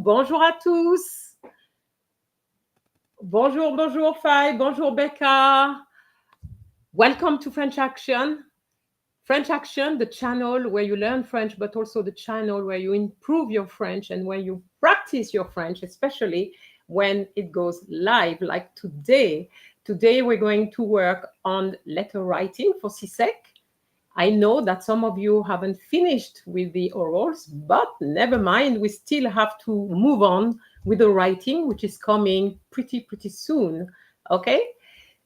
bonjour à tous. Bonjour, bonjour Faye, bonjour Becca. Welcome to French Action. French Action, the channel where you learn French, but also the channel where you improve your French and where you practice your French, especially when it goes live, like today. Today, we're going to work on letter writing for CSEC. I know that some of you haven't finished with the orals, but never mind, we still have to move on with the writing, which is coming pretty soon, okay?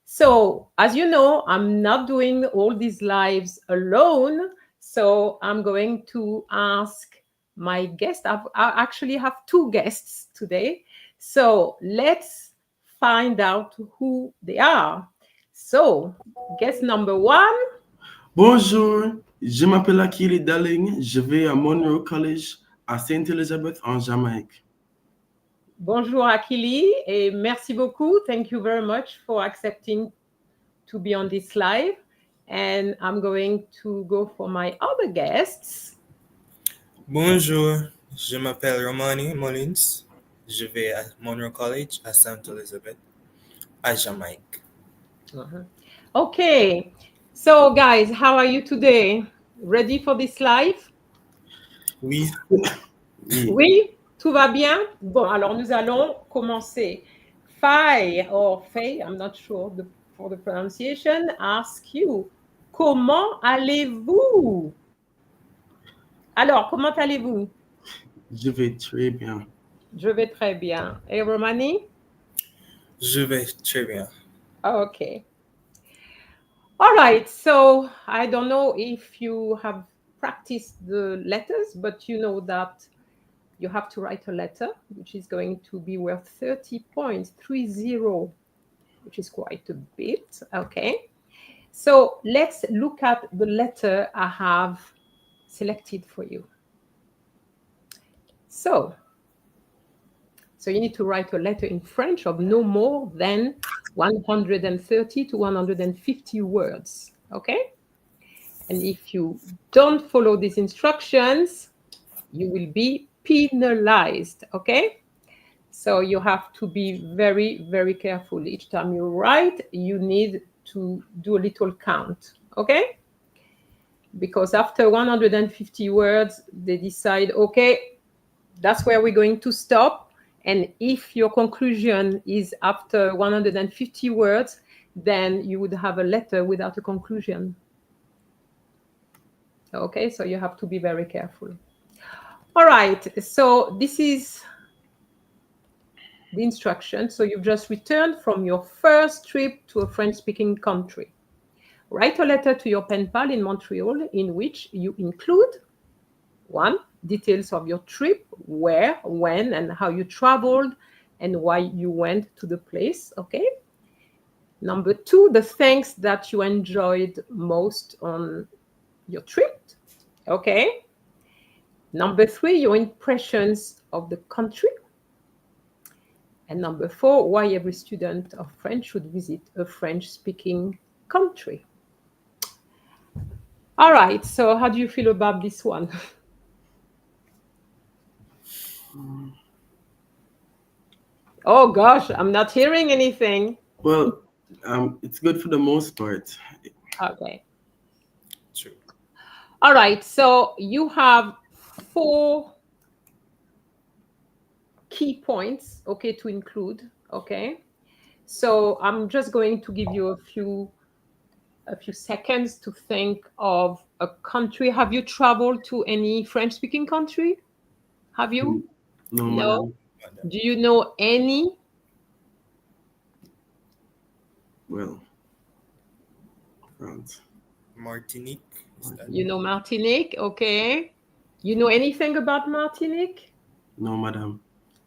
So, as you know, I'm not doing all these lives alone, so I'm going to ask my guest. I actually have two guests today, so let's find out who they are. So, guest number one. Bonjour, je m'appelle Akili Darling, je vais à Monroe College à Saint Elizabeth en Jamaïque. Bonjour Akili, et merci beaucoup. Thank you very much for accepting to be on this live. And I'm going to go for my other guests. Bonjour, je m'appelle Romani Molins. Je vais à Monroe College à Saint Elizabeth, à Jamaïque. Okay, so guys, how are you today? Ready for this live? Oui. Oui, tout va bien? Bon, alors nous allons commencer. Faye, I'm not sure for the pronunciation, ask you, comment allez-vous? Alors, comment allez-vous? Je vais très bien. Je vais très bien. Et Romani? Je vais très bien. Okay. All right. So I don't know if you have practiced the letters, but you know that you have to write a letter, which is going to be worth 30 points, 30, which is quite a bit. Okay. So let's look at the letter I have selected for you. So you need to write a letter in French of no more than 130 to 150 words, okay? And if you don't follow these instructions, you will be penalized, okay? So you have to be very careful. Each time you write, you need to do a little count, okay? Because after 150 words, they decide, okay, that's where we're going to stop. And if your conclusion is after 150 words, then you would have a letter without a conclusion. Okay, so you have to be very careful. All right, so this is the instruction. So you've just returned from your first trip to a French-speaking country. Write a letter to your pen pal in Montreal in which you include 1, details of your trip, where, when, and how you traveled, and why you went to the place, okay? Number 2, the things that you enjoyed most on your trip, okay? Number 3, your impressions of the country. And number 4, why every student of French should visit a French-speaking country. All right, so how do you feel about this one? Oh gosh, I'm not hearing anything. Well, it's good for the most part. Okay. True. All right, so you have 4 key points, okay, to include, okay? So I'm just going to give you a few seconds to think of a country. Have you traveled to any French-speaking country? Have you? No. Do you know any? Well, France. Martinique. You know Martinique, okay. You know anything about Martinique? No, madam.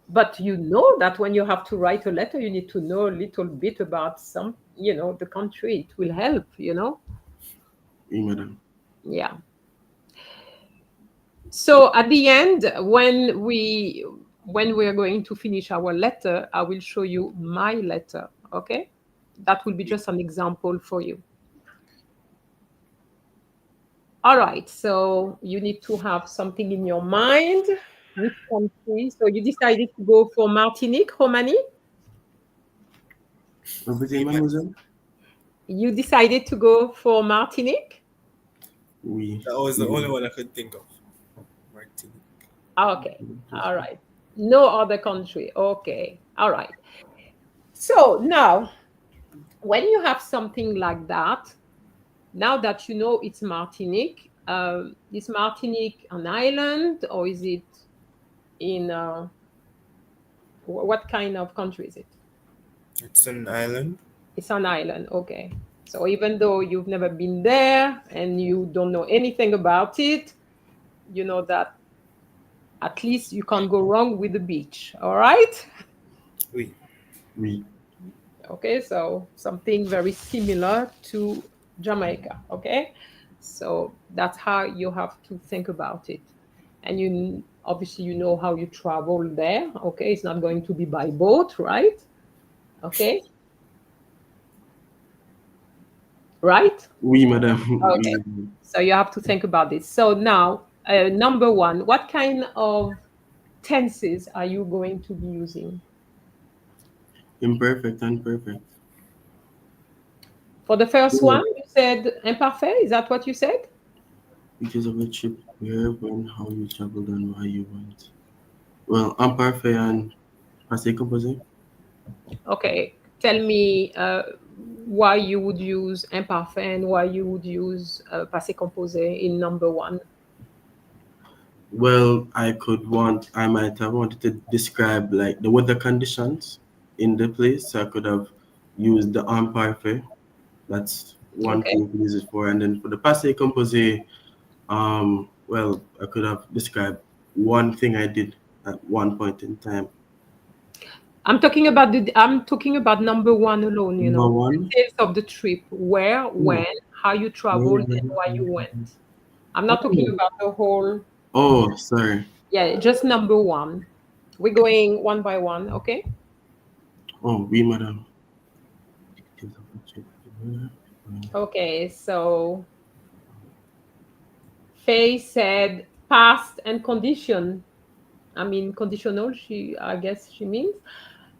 But you know that when you have to write a letter, you need to know a little bit about some, the country. It will help, Oui, madam. Yeah. So at the end, when we are going to finish our letter, I will show you my letter, okay? That will be just an example for you. All right, so you need to have something in your mind. Which country? So you decided to go for Martinique, Romani? Répétez, mademoiselle? You decided to go for Martinique? Oui. That was the Oui. only one I could think of. Martinique. Okay. All right. No other country. Okay. All right. So now, when you have something like that, now that you know it's Martinique, is Martinique an island or is it in what kind of country is it? It's an island. It's an island. Okay. So even though you've never been there and you don't know anything about it, you know that at least you can't go wrong with the beach. All right. Oui. Oui. Okay, so something very similar to Jamaica. Okay, so that's how you have to think about it. And you obviously you know how you travel there. Okay, it's not going to be by boat, right? Okay, right? Oui, madame. Okay, Oui. so you have to think about this. So now, number one, what kind of tenses are you going to be using? Imperfect and perfect. For the first Yeah. one, you said imparfait. Is that what you said? Because of the trip, where, when, how you traveled, and why you went. Well, imparfait and passé composé. Okay, tell me why you would use imparfait and why you would use passé composé in number one. Well, I might have wanted to describe like the weather conditions in the place. So I could have used the imparfait. That's one Okay, thing to use it for. And then for the passé composé, well, I could have described one thing I did at one point in time. I'm talking about number one alone. You Number know, one, details of the trip, where, oh, when, how you traveled, and why you went. I'm not talking oh, about the whole. oh, sorry. Yeah, just number one. We're going one by one. Okay. Oh, oui, madame. Okay. So Faye said past and condition. I mean conditional. I guess she means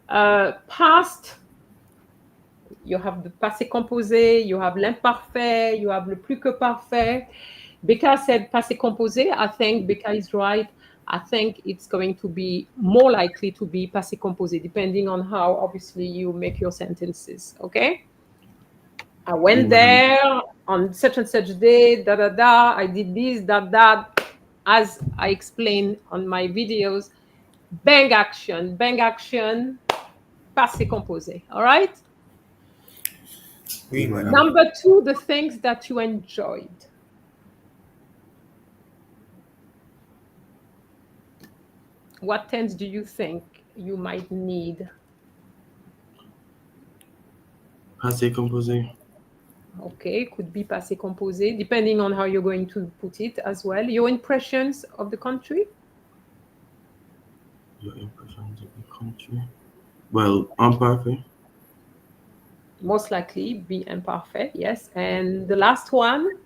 past. You have the passé composé, you have l'imparfait, you have le plus que parfait. Becca said passé composé. I think Becca is right. I think it's going to be more likely to be passé composé, depending on how obviously you make your sentences. Okay. I Oui, went madame. there on such and such day, da da da. I did this, that. As I explained on my videos, bang action, passé composé. All right. Oui, Oui, madame. madame. Number two, the things that you enjoyed. What tense do you think you might need? Passé composé. Okay, could be passé composé, depending on how you're going to put it as well. Your impressions of the country? Your impressions of the country. Well, imparfait. Most likely be imparfait, yes. And the last one,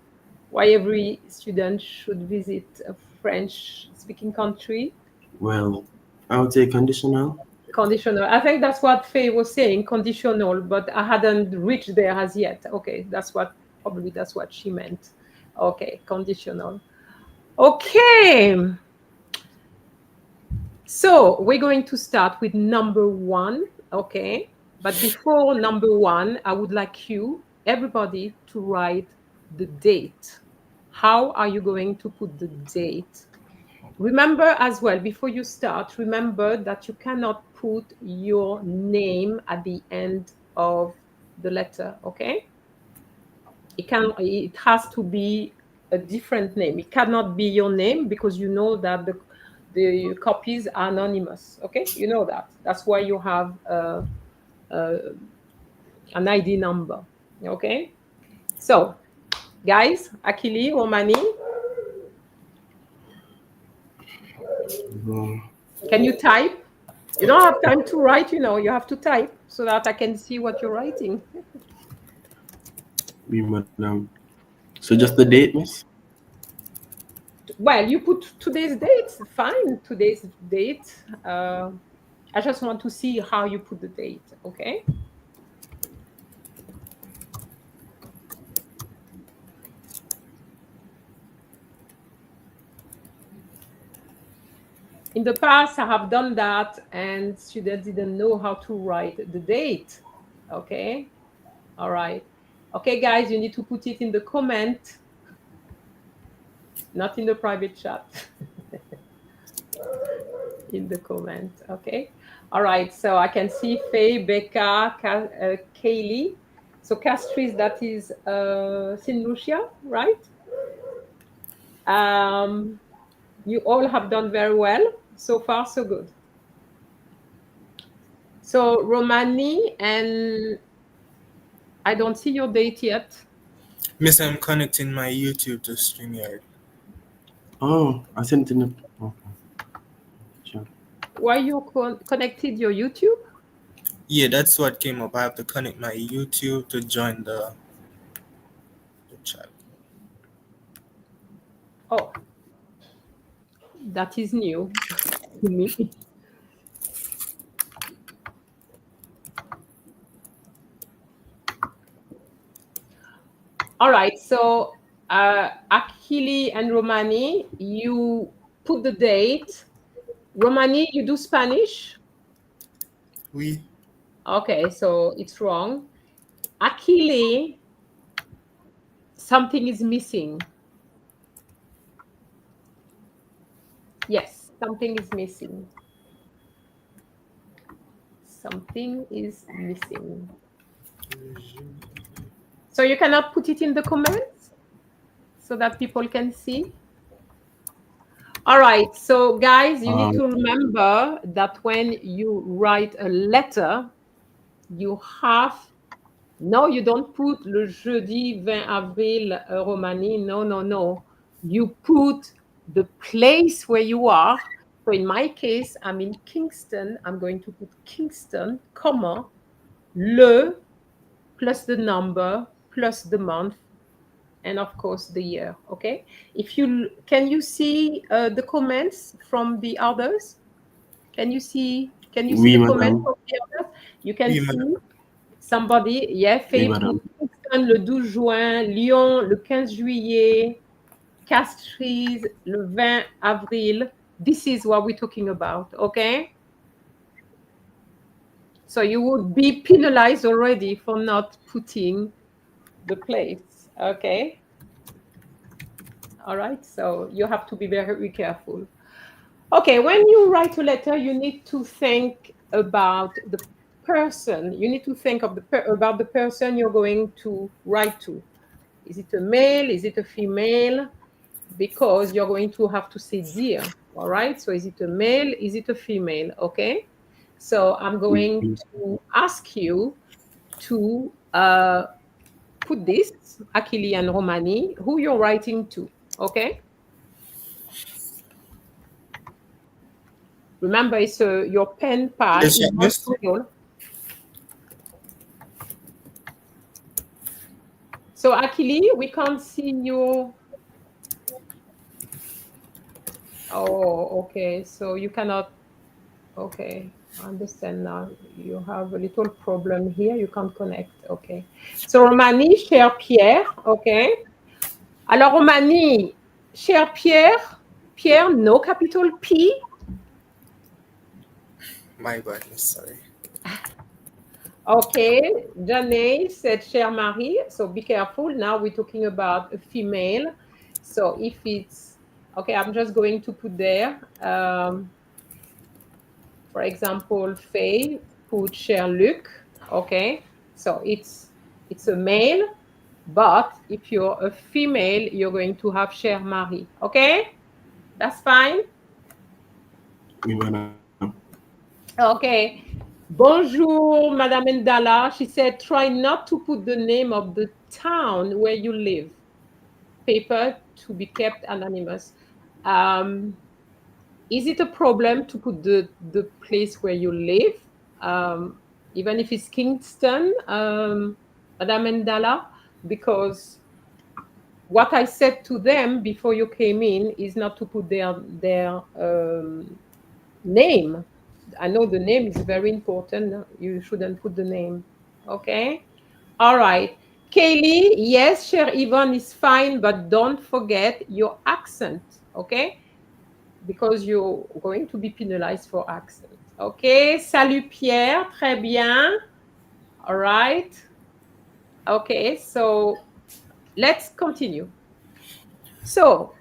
why every student should visit a French speaking country? Well, I would say conditional. Conditional. I think that's what Faye was saying, conditional, but I hadn't reached there as yet. Okay, probably that's what she meant. Okay, conditional. Okay. So we're going to start with number one. Okay. But before number one, I would like everybody, to write the date. How are you going to put the date? Remember as well, before you start, remember that you cannot put your name at the end of the letter, okay? It has to be a different name. It cannot be your name because you know that the copies are anonymous, okay? You know that. That's why you have an ID number, okay? So, guys, Akili, Romani, Well, can you type? You don't have time to write, you have to type so that I can see what you're writing. oui, madame. So just the date, miss? Well, you put today's date, fine, today's date. I just want to see how you put the date, okay? In the past, I have done that and students didn't know how to write the date, okay? All right. Okay, guys, you need to put it in the comment, not in the private chat. In the comment, okay? All right, so I can see Faye, Becca, Kaylee. So Castries, that is St. Lucia, right? You all have done very well. So far, so good. So Romani, and I don't see your date yet. Miss, I'm connecting my YouTube to StreamYard. Oh, I sent in a. Okay. Sure. Why you connected your YouTube? Yeah, that's what came up. I have to connect my YouTube to join the chat. Oh, that is new to me. All right, so Achille and Romani, you put the date. Romani, you do Spanish? Oui. Okay, so it's wrong. Achille, something is missing. Yes, something is missing. Something is missing. So you cannot put it in the comments so that people can see? All right, so guys, you need to remember that when you write a letter, you have, no, you don't put le jeudi 20 avril Romani, no, no, no. You put the place where you are. So in my case, I'm in Kingston. I'm going to put Kingston, comma, le, plus the number, plus the month, and of course the year, okay? Can you see the comments from the others? Can you see Oui, the madame. comments from the others? You can Oui, see madame. somebody, yeah, fait pour Kingston le 12 juin, Lyon le 15 juillet, Castries le 20 avril. This is what we're talking about, okay? So you would be penalized already for not putting the place, okay? All right, so you have to be very careful. Okay, when you write a letter, you need to think about the person. You need to think of about the person you're going to write to. Is it a male? Is it a female? Because you're going to have to say dear. All right, so is it a male? Is it a female? Okay, so I'm going to ask you to put this, Achille and Romani, who you're writing to, okay? Remember, it's your pen pad Yes, is not miss. real. So Achille, we can't see you. Oh, okay. So you cannot. Okay, I understand now. You have a little problem here. You can't connect. Okay. So Romani, cher Pierre. Okay. Alors Romani, cher Pierre. Pierre, no capital P. My bad, miss. Sorry. Okay, Janae said, cher Marie. So be careful. Now we're talking about a female. So if it's, okay, I'm just going to put there, for example, Faye, put cher Luc. Okay, so it's a male, but if you're a female, you're going to have cher Marie. Okay, that's fine. Oui, madame. Okay. Bonjour, Madame Ndala. She said, try not to put the name of the town where you live. Paper to be kept anonymous. Is it a problem to put the place where you live? Even if it's Kingston, Madame Ndala? Because what I said to them before you came in is not to put their name. I know the name is very important. You shouldn't put the name. Okay. All right. Kaylee, yes, Cher Yvonne is fine, but don't forget your accent. Okay. Because you're going to be penalized for accent. Okay. Salut Pierre. Très bien. All right. Okay. So let's continue. So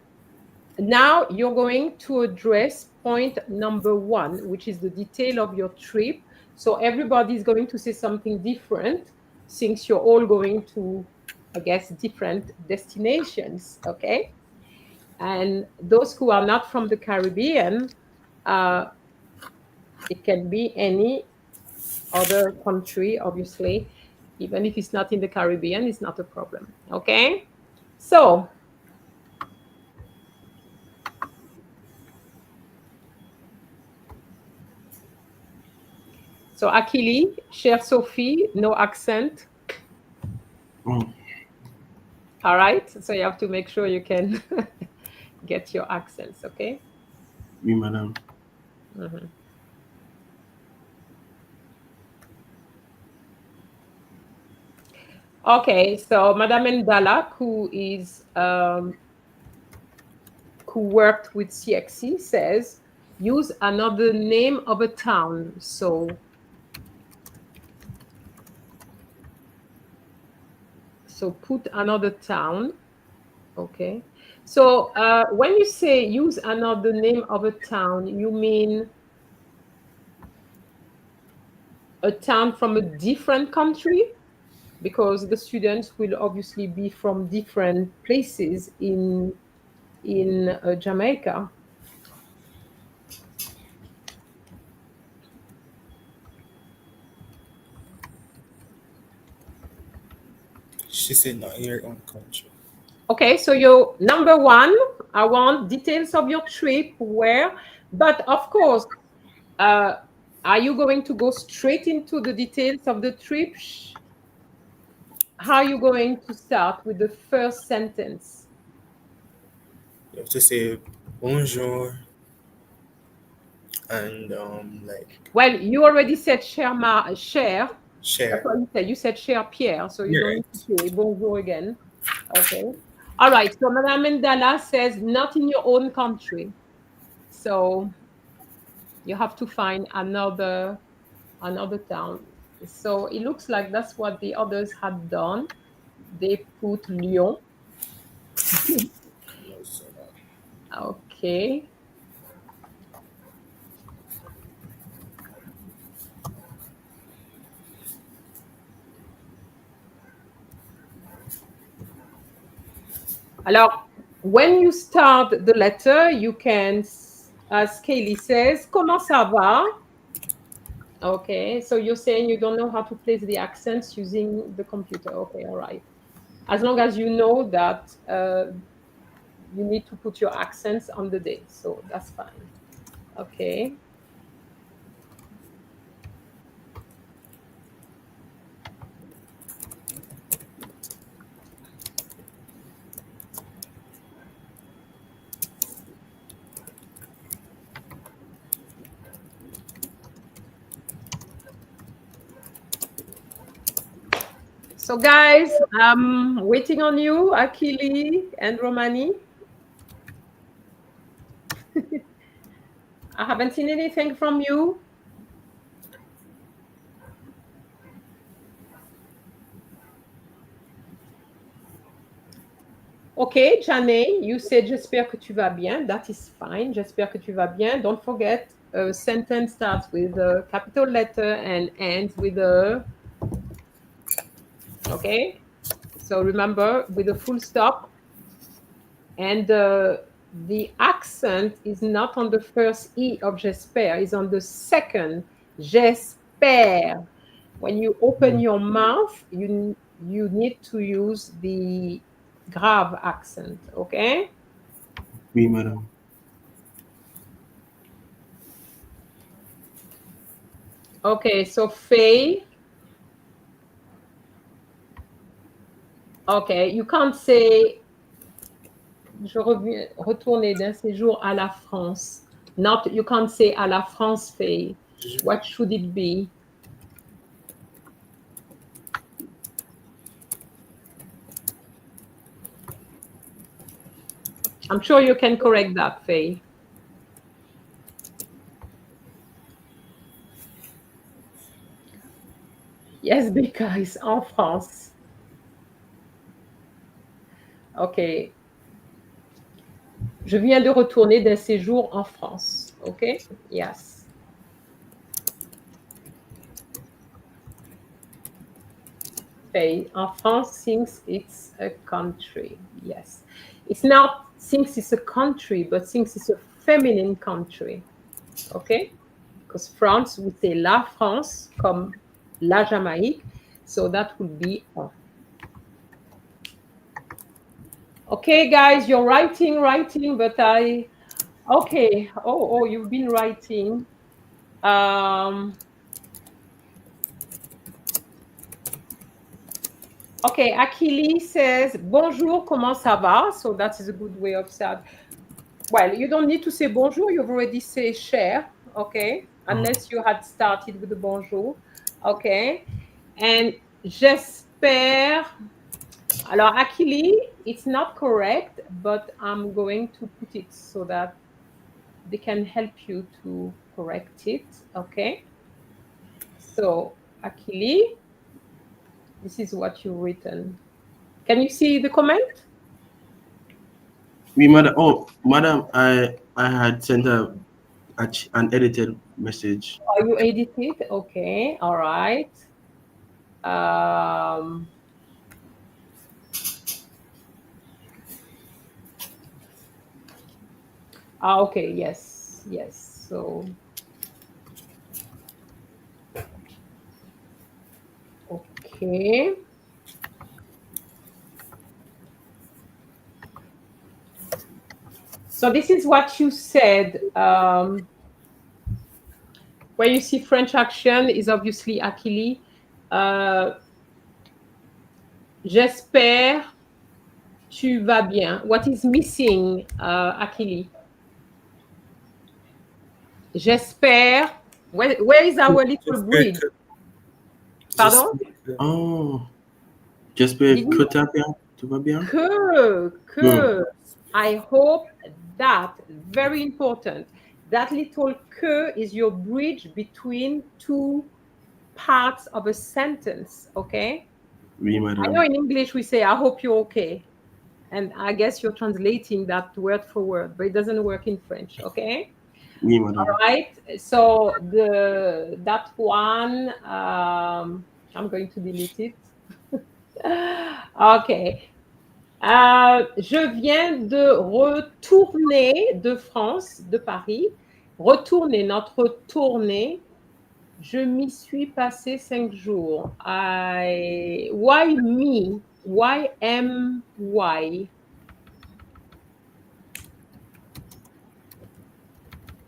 now you're going to address point number 1, which is the detail of your trip. So everybody is going to say something different since you're all going to, I guess, different destinations. Okay. And those who are not from the Caribbean, it can be any other country, obviously. Even if it's not in the Caribbean, it's not a problem. Okay. So Akili, chère Sophie, no accent. Mm. All right. So you have to make sure you can get your accents, okay? Oui, madame. Mm-hmm. Okay, so Madame Ndala, who worked with CXC, says use another name of a town. So put another town. Okay. So when you say use another name of a town, you mean a town from a different country? Because the students will obviously be from different places in Jamaica. She said not in your own country. Okay, so your number 1, I want details of your trip, where, but of course, are you going to go straight into the details of the trip? How are you going to start with the first sentence? You have to say bonjour and like Well, you already said share. That's share. what you said. You said share Pierre, so you You're don't right. need to say bonjour again. Okay. All right. So Madame Ndala says not in your own country. So you have to find another town. So it looks like that's what the others had done. They put Lyon. No, so not. Okay. Alors, when you start the letter, you can, as Kaylee says, comment ça va? Okay, so you're saying you don't know how to place the accents using the computer. Okay, all right. As long as you know that you need to put your accents on the day, so that's fine. Okay. So guys, I'm waiting on you, Akili and Romani. I haven't seen anything from you. Okay, Jane, you said j'espère que tu vas bien. That is fine. J'espère que tu vas bien. Don't forget, a sentence starts with a capital letter and ends with a. Okay, so remember with a full stop. And the accent is not on the first E of j'espère, it's on the second, j'espère. When you open your mouth, you need to use the grave accent, okay? Oui, madame. Okay, so Faye. Okay, you can't say Je reviens, retourner d'un séjour à la France. Not, you can't say à la France, Faye. What should it be? I'm sure you can correct that, Faye. Yes, because en France. OK. Je viens de retourner d'un séjour en France. OK? Yes. Faye, en France thinks it's a country. Yes. It's not thinks it's a country, but thinks it's a feminine country. OK? Because France, we say la France, comme la Jamaïque. So that would be en. Okay, guys, you're writing, but okay. Oh, you've been writing. Okay, Akili says, bonjour, comment ça va? So that is a good way of saying. Well, you don't need to say bonjour. You've already said cher, okay? Unless you had started with the bonjour, okay? And j'espère. Alors, Akili, it's not correct, but I'm going to put it so that they can help you to correct it, okay? So, Akili, this is what you've written. Can you see the comment? We, madam. Oh, madam, I had sent an edited message. Oh, you edited? Okay, all right. Okay, yes. So, okay. So this is what you said. Where you see French action is obviously Akili. J'espère tu vas bien. What is missing, Akili? J'espère. Where is our little bridge? Pardon? Oh, j'espère que tu vas bien. Que. I hope that, very important, that little que is your bridge between two parts of a sentence, okay? Oui, madam. I know in English we say, I hope you're okay. And I guess you're translating that word for word, but it doesn't work in French, okay? Oui, madam. All right, so that one, I'm going to delete it. Okay. Je viens de retourner de France, de Paris. Retourner, notre retourner. Je m'y suis passé 5 jours. Why me? Why am why?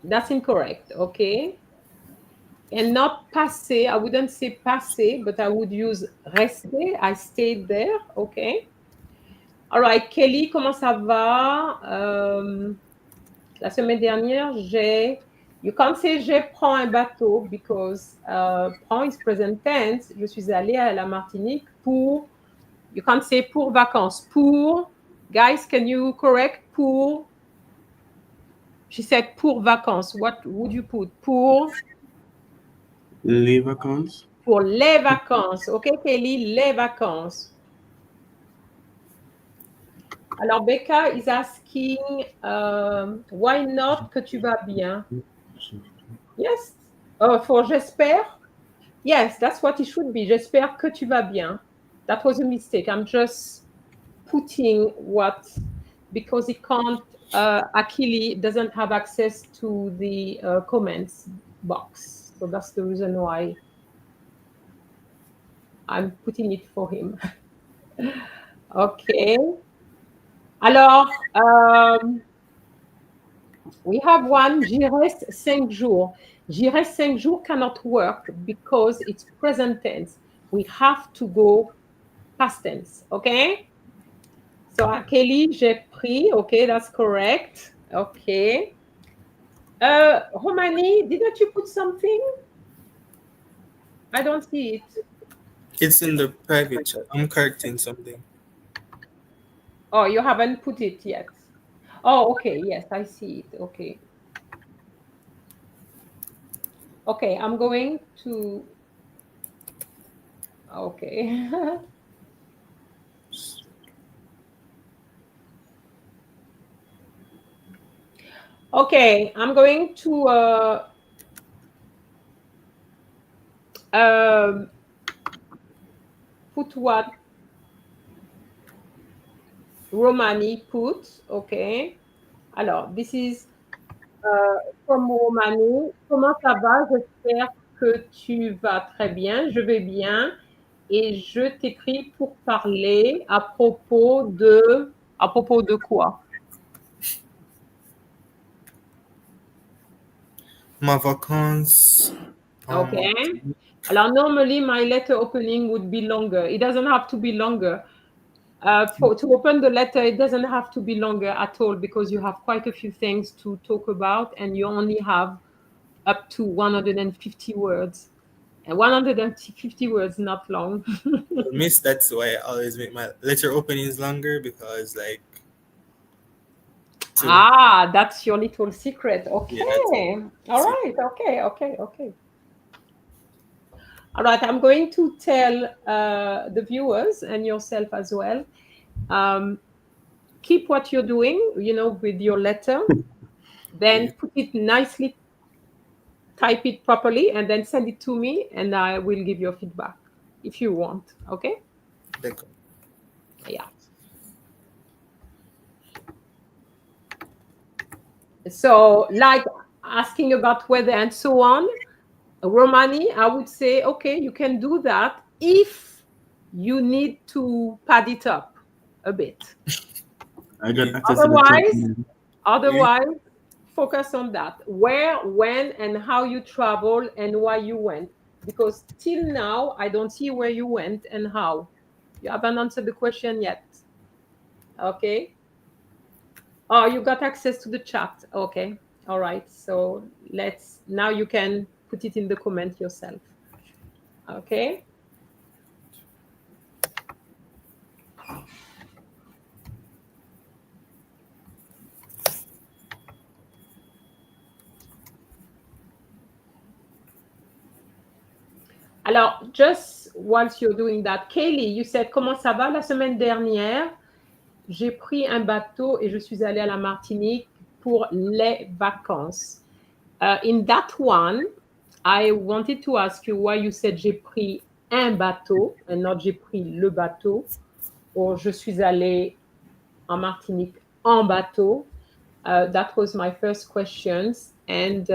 That's incorrect, okay? And not passé. I wouldn't say passé, but I would use rester. I stayed there, okay? All right, Kelly, comment ça va? La semaine dernière, you can't say je prends un bateau because prends is present tense. Je suis allée à la Martinique pour, you can't say pour vacances. Pour, guys, can you correct pour? She said pour vacances. What would you put? Pour? Les vacances. Pour les vacances. Okay, Kelly, les vacances. Alors, Becca is asking, why not que tu vas bien? Yes. For j'espère? Yes, that's what it should be. J'espère que tu vas bien. That was a mistake. I'm just putting what, because it can't, Akili doesn't have access to the comments box. So that's the reason why I'm putting it for him. Okay. Alors, we have one, j'y reste 5 jours. J'y reste 5 jours cannot work because it's present tense. We have to go past tense, okay? So, Kelly, j'ai pris. Okay, that's correct. Okay. Romani, didn't you put something? I don't see it. It's in the private chat. I'm correcting something. Oh, you haven't put it yet. Oh, okay. Yes, I see it. Okay. Okay, I'm going to. Okay. Okay, I'm going to put what Romani put. Okay. Alors, this is from Romani. Comment ça va? J'espère que tu vas très bien. Je vais bien. Et je t'écris pour parler à propos de. À propos de quoi? Ma vacances. Okay. Alors, normally my letter opening would be longer. It doesn't have to be longer. To open the letter, it doesn't have to be longer at all because you have quite a few things to talk about and you only have up to 150 words. And 150 words, not long. Miss, that's why I always make my letter openings longer because, like, Ah, that's your little secret. Okay. Yeah, All right. Okay. All right. I'm going to tell the viewers and yourself as well. Keep what you're doing, with your letter. Then put it nicely, type it properly, and then send it to me, and I will give you feedback if you want. Okay? D'accord. Yeah. So, like asking about weather and so on, Romani, I would say, okay, you can do that if you need to pad it up a bit. I got access to the chat. Otherwise, focus on that. Where, when, and how you travel and why you went. Because till now, I don't see where you went and how. You haven't answered the question yet. Okay. Oh, you got access to the chat. Okay. All right. So now you can put it in the comment yourself. Okay. Alors, just whilst you're doing that, Kaylee, you said, comment ça va? La semaine dernière, j'ai pris un bateau et je suis allée à la Martinique pour les vacances. In that one, I wanted to ask you why you said j'ai pris un bateau and not j'ai pris le bateau, or je suis allée en Martinique en bateau. That was my first questions. And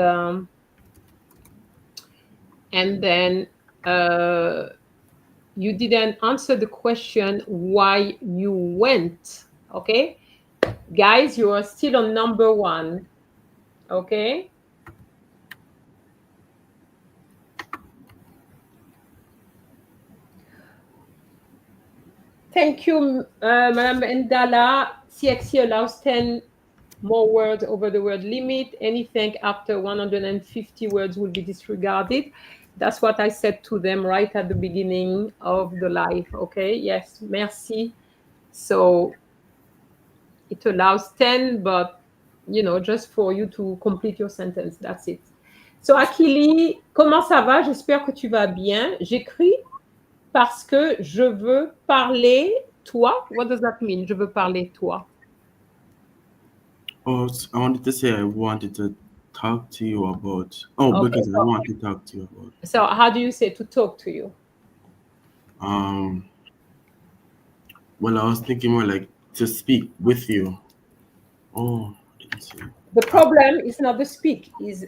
then you didn't answer the question why you went. Okay, guys, you are still on number one. Okay. Thank you, Madam Ndala. CXC allows 10 more words over the word limit. Anything after 150 words will be disregarded. That's what I said to them right at the beginning of the live. Okay, yes, merci. So it allows 10, but, just for you to complete your sentence. That's it. So, Akili, comment ça va? J'espère que tu vas bien. J'écris parce que je veux parler toi. What does that mean? Je veux parler toi. Oh, I wanted to say I wanted to talk to you about. Oh, okay, because I want to talk to you about. So how do you say to talk to you? Well, I was thinking more like to speak with you. Oh, I didn't see. The problem is not the speak, is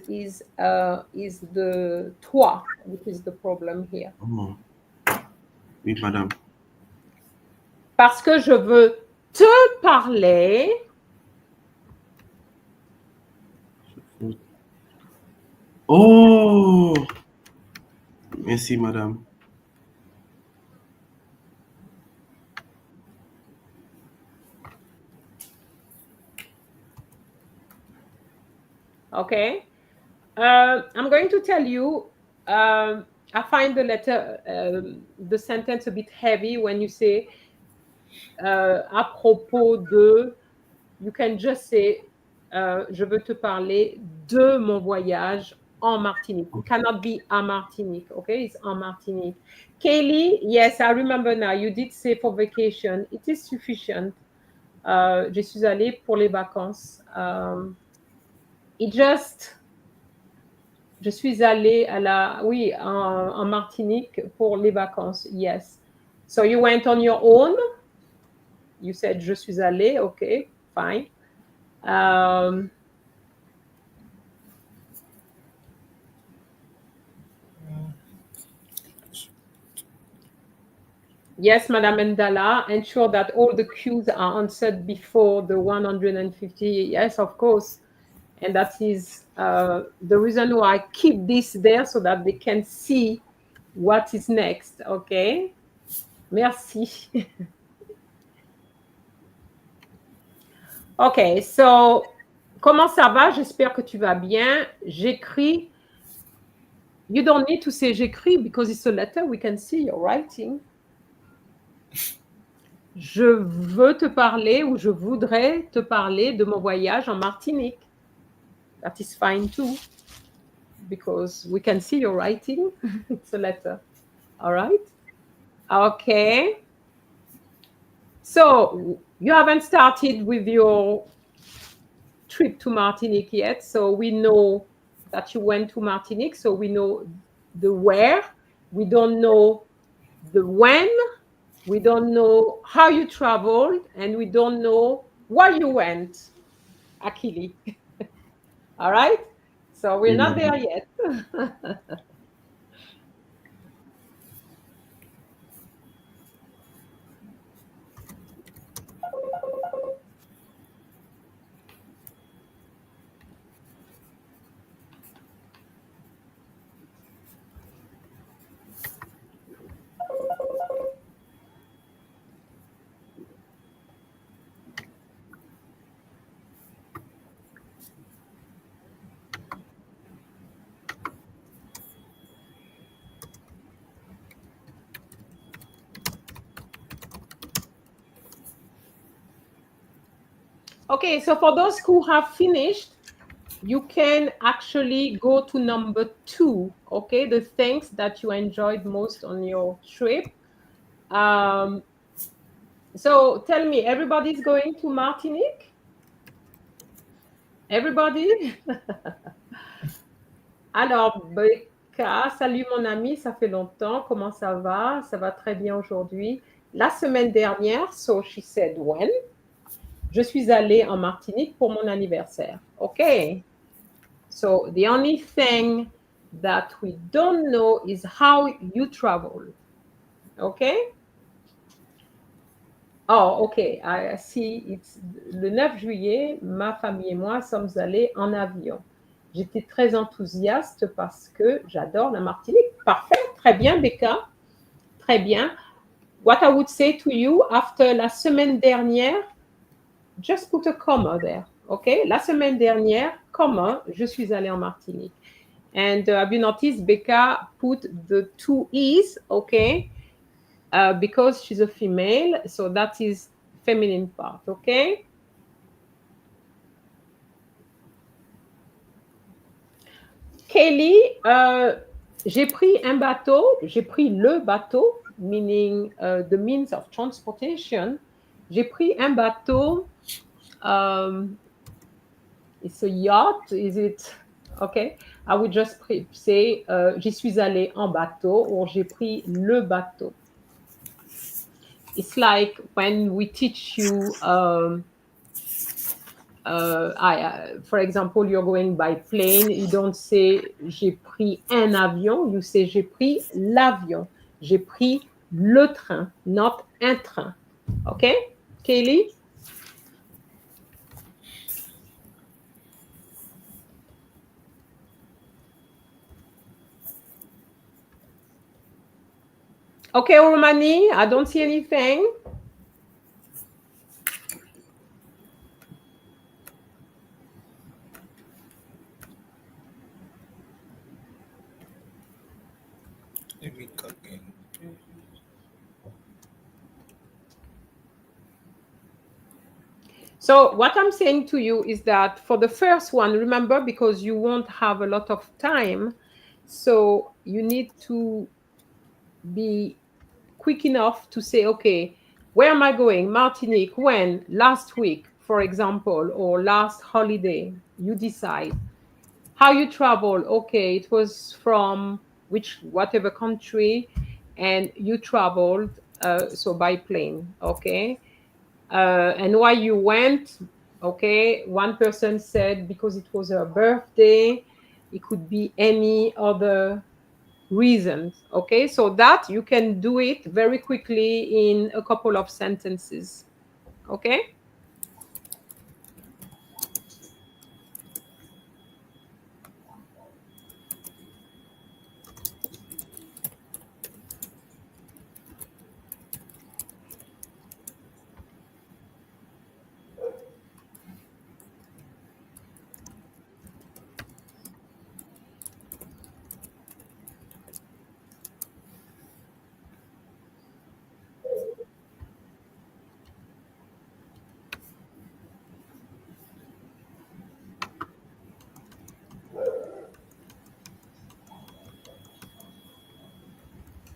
the toi, which is the problem here. Oh, oui, madame. Parce que je veux te parler. Oh, merci, madame. Okay. I'm going to tell you, I find the letter, the sentence a bit heavy when you say à propos de, you can just say je veux te parler de mon voyage en Martinique. It cannot be à Martinique, okay? It's en Martinique. Kaylee, yes, I remember now. You did say for vacation. It is sufficient. Je suis allée pour les vacances. It just, je suis allée à la, oui, en Martinique pour les vacances. Yes. So you went on your own. You said je suis allée. Okay, fine. Yes, Madame Ndala, ensure that all the cues are answered before the 150. Yes, of course. And that is the reason why I keep this there so that they can see what is next. Okay. Merci. OK, so, comment ça va? J'espère que tu vas bien. J'écris. You don't need to say j'écris because it's a letter. We can see your writing. Je veux te parler ou je voudrais te parler de mon voyage en Martinique. That is fine too because we can see your writing. It's a letter. All right? Okay. So, you haven't started with your trip to Martinique yet. So, we know that you went to Martinique. So, we know the where. We don't know the when. We don't know how you traveled. And we don't know why you went, Akili. All right? So, we're not there yet. Okay, so for those who have finished, you can actually go to number 2, okay? The things that you enjoyed most on your trip. So tell me, everybody's going to Martinique? Everybody? Alors, Becca, salut mon ami, ça fait longtemps, comment ça va? Ça va très bien aujourd'hui. La semaine dernière, so she said when? Je suis allée en Martinique pour mon anniversaire. Okay. So the only thing that we don't know is how you travel. Okay? Oh, okay. I see. It's le 9 juillet, ma famille et moi sommes allés en avion. J'étais très enthousiaste parce que j'adore la Martinique. Parfait. Très bien, Becca. Très bien. What I would say to you after la semaine dernière, just put a comma there. Okay? La semaine dernière, comma, je suis allée en Martinique. And have you noticed Becca put the 2 E's, okay? Because she's a female, so that is feminine part, okay? Kelly, j'ai pris un bateau, j'ai pris le bateau, meaning the means of transportation. J'ai pris un bateau, it's a yacht, is it? Okay, I would just say j'y suis allée en bateau or j'ai pris le bateau. It's like when we teach you, for example, you're going by plane, you don't say j'ai pris un avion, you say j'ai pris l'avion. J'ai pris le train, not un train. Okay, Kaylee? Okay, Romani, I don't see anything. cooking. So what I'm saying to you is that for the first one, remember, because you won't have a lot of time, so you need to be quick enough to say, okay, where am I going? Martinique, when? Last week, for example, or last holiday. You decide. How you travel? Okay, it was from whatever country, and you traveled, so by plane, okay? And why you went? Okay, one person said because it was her birthday. It could be any other reasons. Okay, so that you can do it very quickly in a couple of sentences. Okay.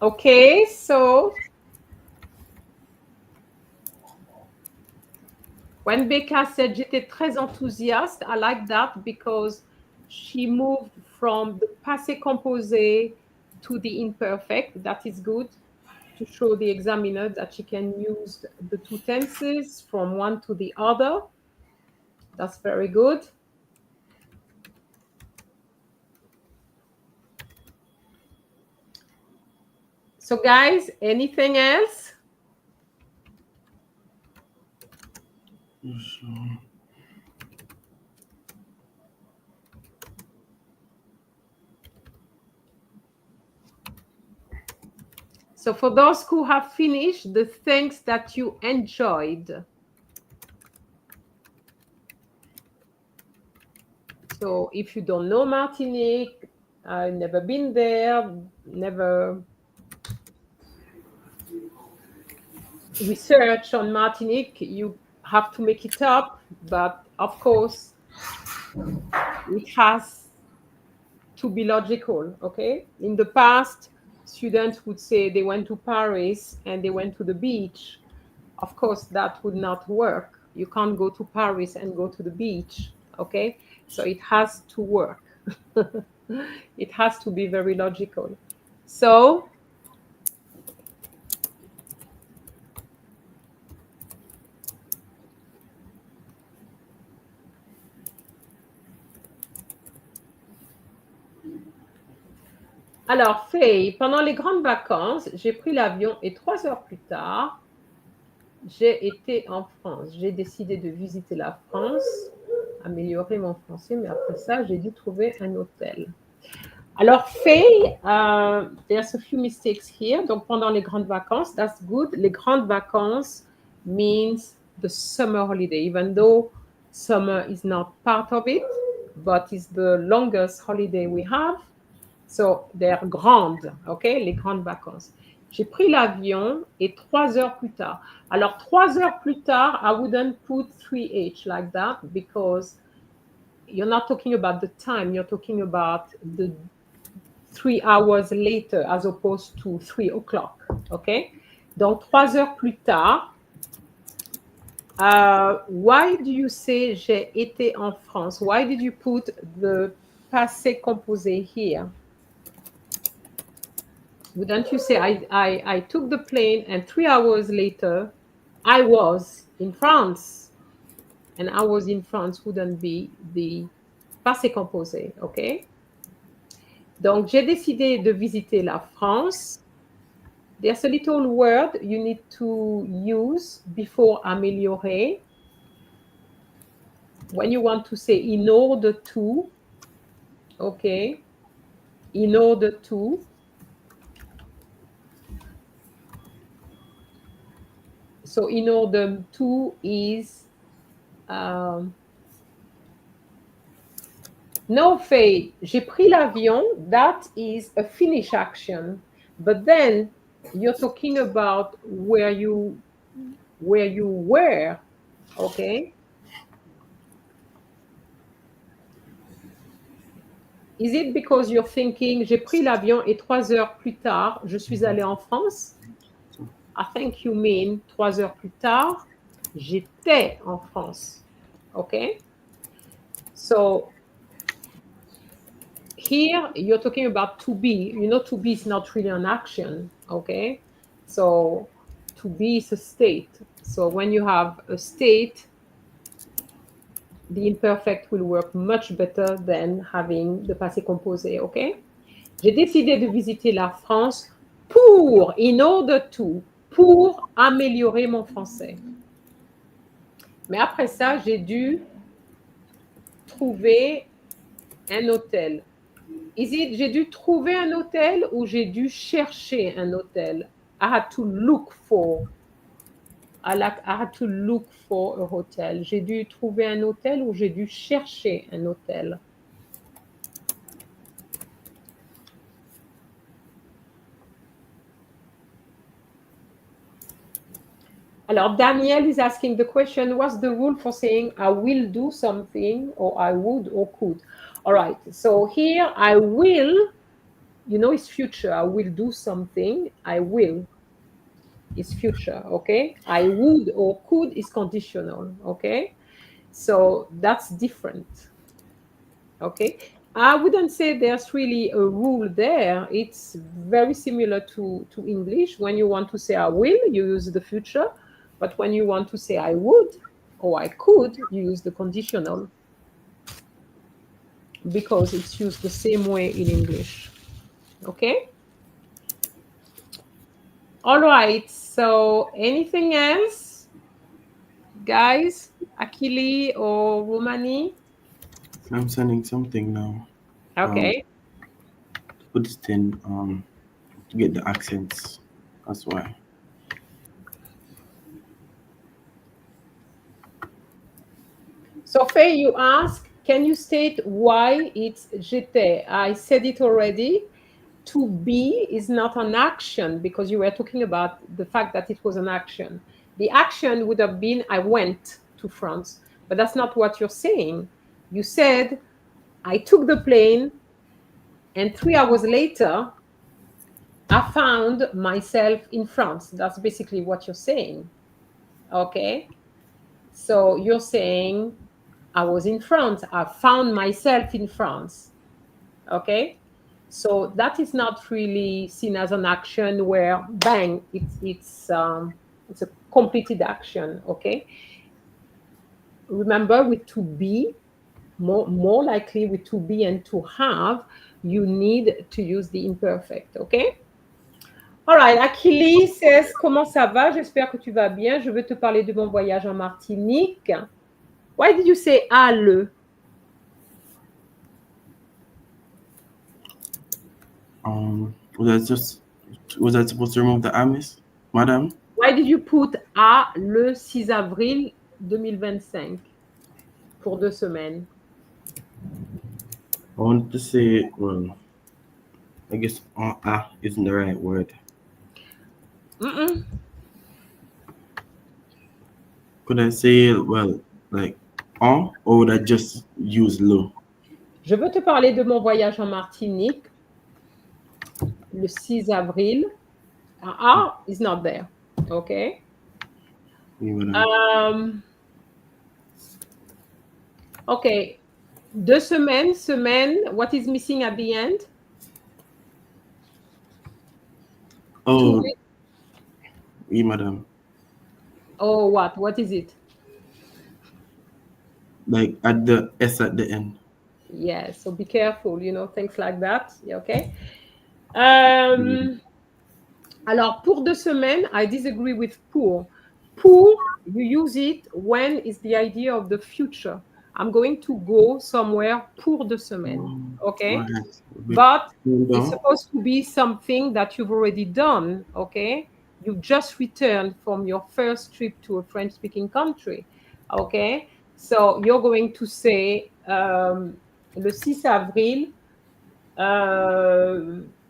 Okay, so when Becca said j'étais très enthousiaste, I like that because she moved from the passé composé to the imperfect. That is good to show the examiner that she can use the two tenses from one to the other. That's very good. So guys, anything else? So for those who have finished, the things that you enjoyed. So if you don't know Martinique, never been there, never research on Martinique, you have to make it up. But of course, it has to be logical, okay? In the past, students would say they went to Paris and they went to the beach. Of course, that would not work. You can't go to Paris and go to the beach, okay? So it has to work. It has to be very logical. So, alors, Faye, pendant les grandes vacances, j'ai pris l'avion et 3 heures plus tard, j'ai été en France. J'ai décidé de visiter la France, améliorer mon français, mais après ça, j'ai dû trouver un hôtel. Alors, Faye, there's a few mistakes here. Donc, pendant les grandes vacances, that's good. Les grandes vacances means the summer holiday, even though summer is not part of it, but it's the longest holiday we have. So, they're grandes, okay? Les grandes vacances. J'ai pris l'avion et 3 heures plus tard. Alors, 3 heures plus tard, I wouldn't put 3H like that because you're not talking about the time, you're talking about the 3 hours later as opposed to 3 o'clock, okay? Donc, 3 heures plus tard, why do you say j'ai été en France? Why did you put the passé composé here? Wouldn't you say I took the plane and 3 hours later, I was in France? And I was in France wouldn't be the passé composé, okay? Donc, j'ai décidé de visiter la France. There's a little word you need to use before améliorer. When you want to say in order to, okay, in order to. So in order to is, no, Faye, j'ai pris l'avion, that is a finish action. But then you're talking about where you were, okay? Is it because you're thinking, j'ai pris l'avion et 3 heures plus tard, je suis allé en France? I think you mean 3 heures plus tard, j'étais en France. Okay? So here you're talking about to be. You know, to be is not really an action. Okay? So to be is a state. So when you have a state, the imperfect will work much better than having the passé composé. Okay? J'ai décidé de visiter la France pour, in order to, pour améliorer mon français. Mais après ça, j'ai dû trouver un hôtel. J'ai dû trouver un hôtel ou j'ai dû chercher un hôtel? I had to look for. I had to look for a hotel. J'ai dû trouver un hôtel ou j'ai dû chercher un hôtel? Alors, Daniel is asking the question, what's the rule for saying I will do something or I would or could? All right, so here I will, you know, it's future. I will do something. I will is future, okay? I would or could is conditional, okay? So that's different, okay? I wouldn't say there's really a rule there. It's very similar to English. When you want to say I will, you use the future. But when you want to say I would or I could, you use the conditional because it's used the same way in English. Okay? All right. So anything else? Guys, Akili or Romani? I'm sending something now. Okay. Put it in to get the accents. That's why. So Faye, you ask, can you state why it's j'étais? I said it already. To be is not an action because you were talking about the fact that it was an action. The action would have been I went to France, but that's not what you're saying. You said I took the plane and 3 hours later, I found myself in France. That's basically what you're saying. Okay? So you're saying I was in France. I found myself in France. Okay? So that is not really seen as an action where bang, it's a completed action. Okay. Remember, with to be, more likely with to be and to have, you need to use the imperfect. Okay. All right. Akili says, comment ça va? J'espère que tu vas bien. Je veux te parler de mon voyage en Martinique. Why did you say à le? Was I supposed to remove the amis, madam? Why did you put à le 6 avril 2025 pour 2 semaines? I wanted to say, well, I guess isn't the right word. Could I say, well, like or would I just use le? Je veux te parler de mon voyage en Martinique le 6 avril. Is not there. Okay. Okay. 2 semaines, semaine. What is missing at the end? Oh, oui, madam. Oh, what? What is it? Like at the S at the end. Yeah, so be careful, you know, things like that. Okay. Alors, pour 2 semaines, I disagree with pour. Pour, you use it when it's the idea of the future. I'm going to go somewhere pour 2 semaines. Okay. Right. But it's supposed to be something that you've already done. Okay. You've just returned from your first trip to a French-speaking country. Okay. So you're going to say le 6 avril,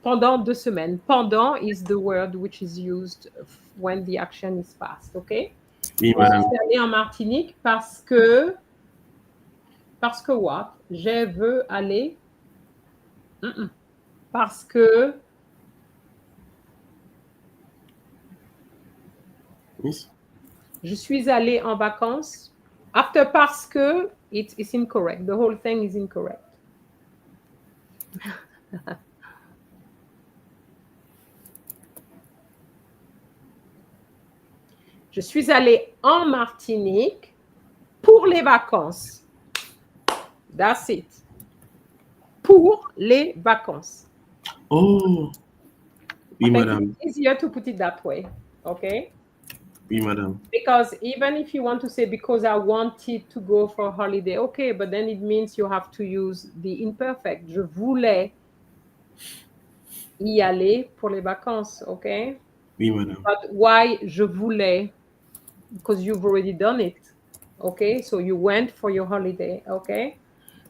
Pendant 2 semaines. Pendant is the word which is used when the action is past, okay? Oui, Je madame. suis allée en Martinique parce que what? Je veux aller. Parce que Miss? je suis allée en vacances. After parce que, it's incorrect. The whole thing is incorrect. Je suis allée en Martinique pour les vacances. That's it. Pour les vacances. Oh, oui, I think madame. it's easier to put it that way, okay? Oui, madame. Because even if you want to say because I wanted to go for holiday, okay, but then it means you have to use the imperfect. Je voulais y aller pour les vacances, okay? Oui, madame. But why je voulais? Because you've already done it, okay? So you went for your holiday, okay?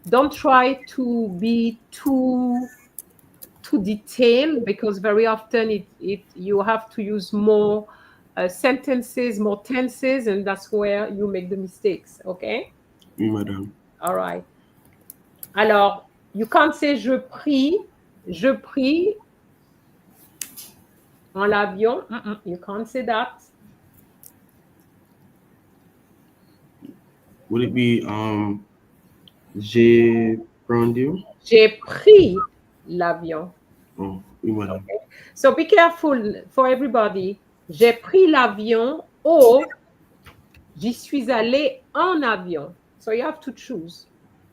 Don't try to be too detailed, because very often you have to use more sentences, more tenses, and that's where you make the mistakes, okay? Oui, madame. All right. Alors, you can't say je pris en l'avion. You can't say that. Would it be j'ai prendu? J'ai pris l'avion. Oh, oui, madame. Okay. So be careful for everybody. J'ai pris l'avion ou j'y suis allé en avion. So you have to choose.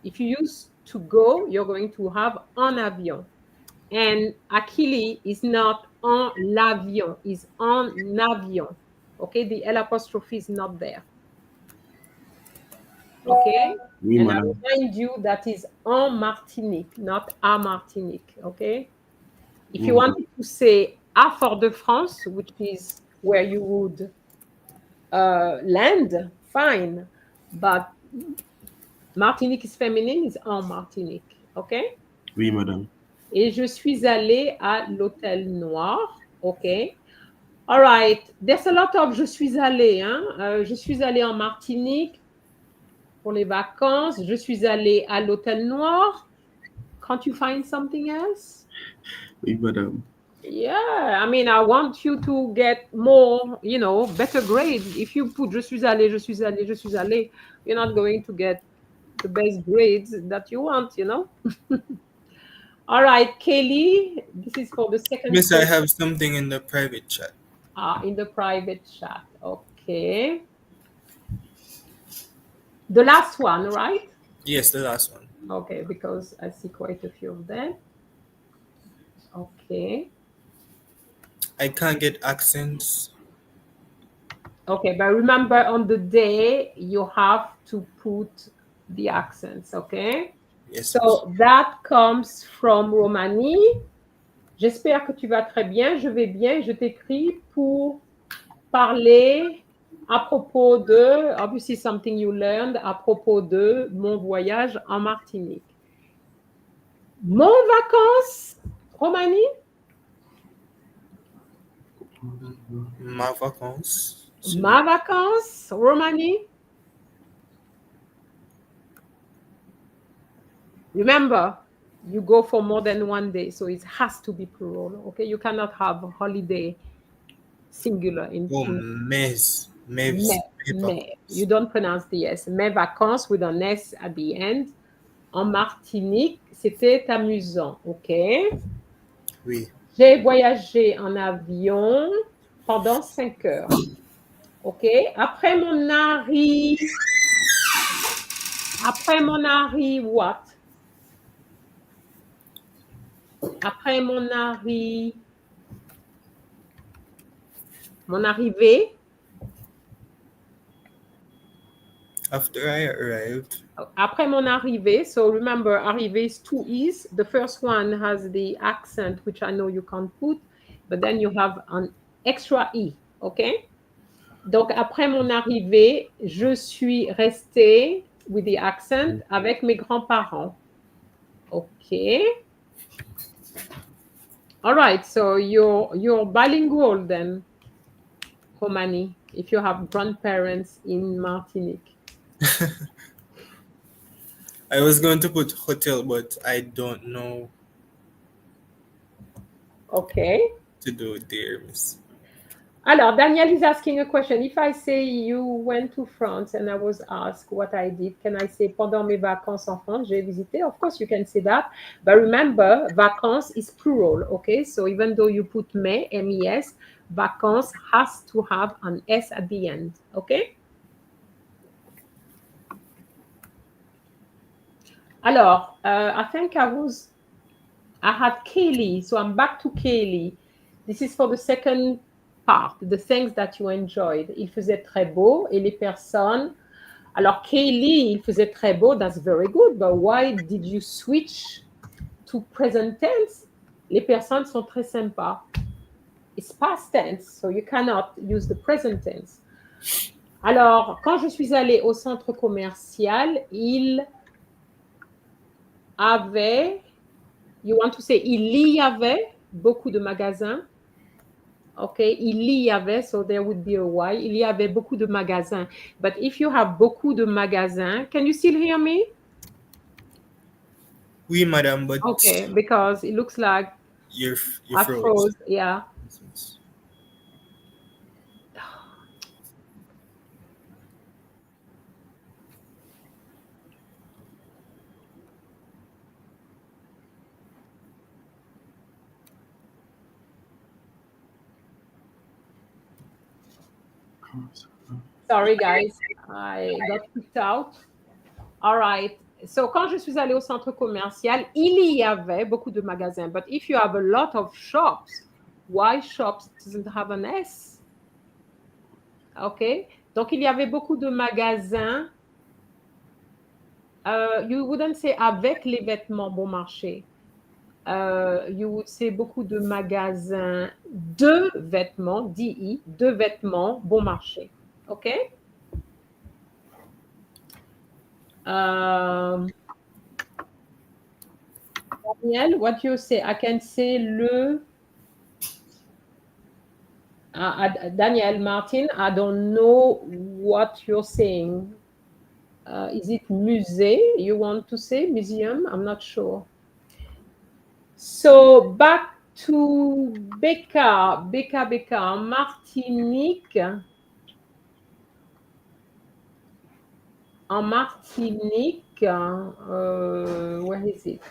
If you use to go, you're going to have en avion. And Akili is not en l'avion, is en avion. Okay, the L apostrophe is not there. Okay, Oui, and I madame. remind you that is en Martinique, not à Martinique. Okay, if you wanted to say à Fort-de-France, which is where you would land, fine, but Martinique is feminine, is en Martinique. Okay. Oui, madame. Et je suis allée à l'Hôtel Noir. OK. All right. There's a lot of je suis allée. Hein? Je suis allée en Martinique pour les vacances. Je suis allée à l'Hôtel Noir. Can't you find something else? Oui, madame. Yeah. I mean, I want you to get more, better grades. If you put je suis allée, je suis allée, je suis allée, you're not going to get the best grades that you want, All right, Kelly, this is for the second Miss, I question. have something in the private chat. In the private chat. Okay. The last one, right? Yes, the last one. Okay, because I see quite a few of them. Okay. I can't get accents. Okay, but remember on the day, you have to put the accents, okay? Yes. So that comes from Romani. J'espère que tu vas très bien. Je vais bien. Je t'écris pour parler à propos de, obviously something you learned, à propos de mon voyage en Martinique. Mon vacances, Romani? Ma vacances. Ma vacances, Romani? Remember, you go for more than one day, so it has to be plural, okay? You cannot have a holiday singular in mes you don't pronounce the S. Mes vacances with an S at the end. En Martinique, c'était amusant, ok? Oui. J'ai voyagé en avion pendant 5 heures, ok? Après mon arrivée, what? Après mon arrivée. After I arrived. Après mon arrivée, so remember, arrivée is 2 E's. The first one has the accent, which I know you can't put, but then you have an extra E, okay? Donc, après mon arrivée, je suis restée, with the accent, avec mes grands-parents. OK. All right, so you're bilingual then, Romani, if you have grandparents in Martinique. I was going to put hotel, but I don't know Okay. to do it there, miss. Alors, Daniel is asking a question. If I say you went to France and I was asked what I did, can I say pendant mes vacances en France, j'ai visité? Of course, you can say that. But remember, vacances is plural, okay? So even though you put mes, M-E-S, vacances has to have an S at the end, okay? Alors, I think I had Kaylee, so I'm back to Kaylee. This is for the second part, the things that you enjoyed. Il faisait très beau et les personnes. Alors, Kaylee, il faisait très beau, that's very good, but why did you switch to present tense? Les personnes sont très sympas. It's past tense, so you cannot use the present tense. Alors, quand je suis allée au centre commercial, il avait, you want to say, il y avait beaucoup de magasins. Okay, il y avait, so there would be a Y. Il y avait beaucoup de magasins. But if you have beaucoup de magasins, can you still hear me? Oui, madame, but Okay, because it looks like you I froze. froze. Yeah. Sorry, guys. I got kicked out. All right. So, quand je suis allée au centre commercial, il y avait beaucoup de magasins. But if you have a lot of shops, why shops doesn't have an S? OK. Donc, il y avait beaucoup de magasins. You wouldn't say avec les vêtements bon marché. You would say beaucoup de magasins de vêtements, DI, de vêtements bon marché. OK? Daniel, what you say? I can say le. Daniel, Martin, I don't know what you're saying. Is it musée? You want to say museum? I'm not sure. So back to Becca, Martinique. En Martinique, where is it?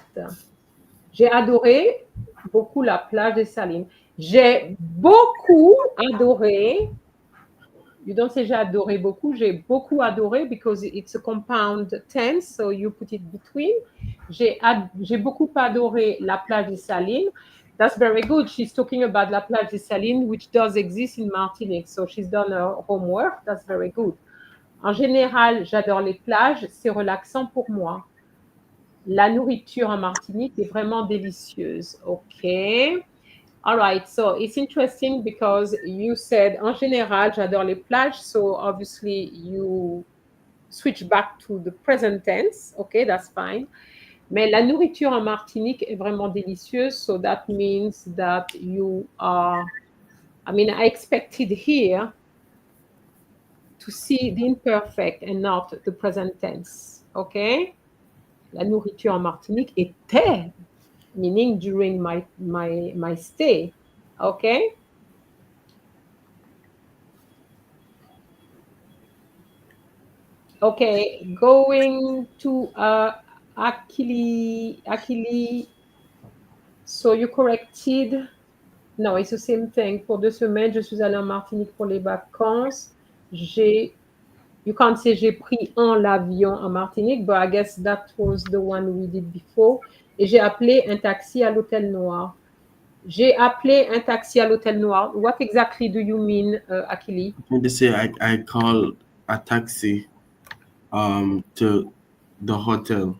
J'ai adoré beaucoup la plage des Salines. J'ai beaucoup adoré. You don't say j'ai adoré beaucoup. J'ai beaucoup adoré because it's a compound tense, so you put it between. J'ai beaucoup adoré la plage des Salines. That's very good. She's talking about la plage des Salines, which does exist in Martinique. So she's done her homework. That's very good. En général, j'adore les plages. C'est relaxant pour moi. La nourriture en Martinique est vraiment délicieuse. OK. All right. So it's interesting because you said, en général, j'adore les plages. So obviously, you switch back to the present tense. OK, that's fine. Mais la nourriture en Martinique est vraiment délicieuse. So that means that you are, I expected here to see the imperfect and not the present tense. OK? La nourriture en Martinique était, meaning during my stay. OK? OK, going to Akili. So you corrected. No, it's the same thing. Pour 2 semaines, je suis allée en Martinique pour les vacances. You can't say j'ai pris l'avion en Martinique, but I guess that was the one we did before. Et j'ai appelé un taxi à l'Hôtel Noir. J'ai appelé un taxi à l'Hôtel Noir. What exactly do you mean, Akili? They say I called a taxi to the hotel,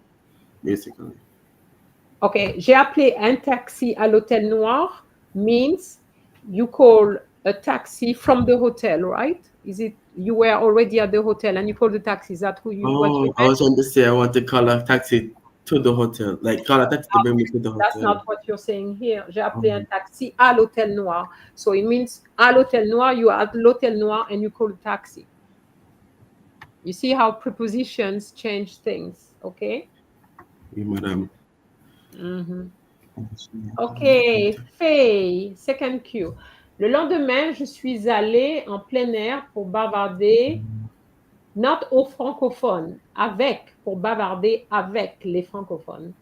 basically. Okay, j'ai appelé un taxi à l'Hôtel Noir means you call a taxi from the hotel, right? Is it you were already at the hotel and you called the taxi? Is that who you? I was going to say I want to call a taxi to the hotel. Like, call a taxi to bring me to the That's hotel. not what you're saying here. J'ai appelé un taxi à l'hôtel noir. So it means à l'hôtel noir, you are at l'hôtel noir and you call a taxi. You see how prepositions change things, okay? Oui, madame. Ok, Faye, second cue. Le lendemain, je suis allée en plein air pour bavarder, not aux francophones, pour bavarder avec les francophones.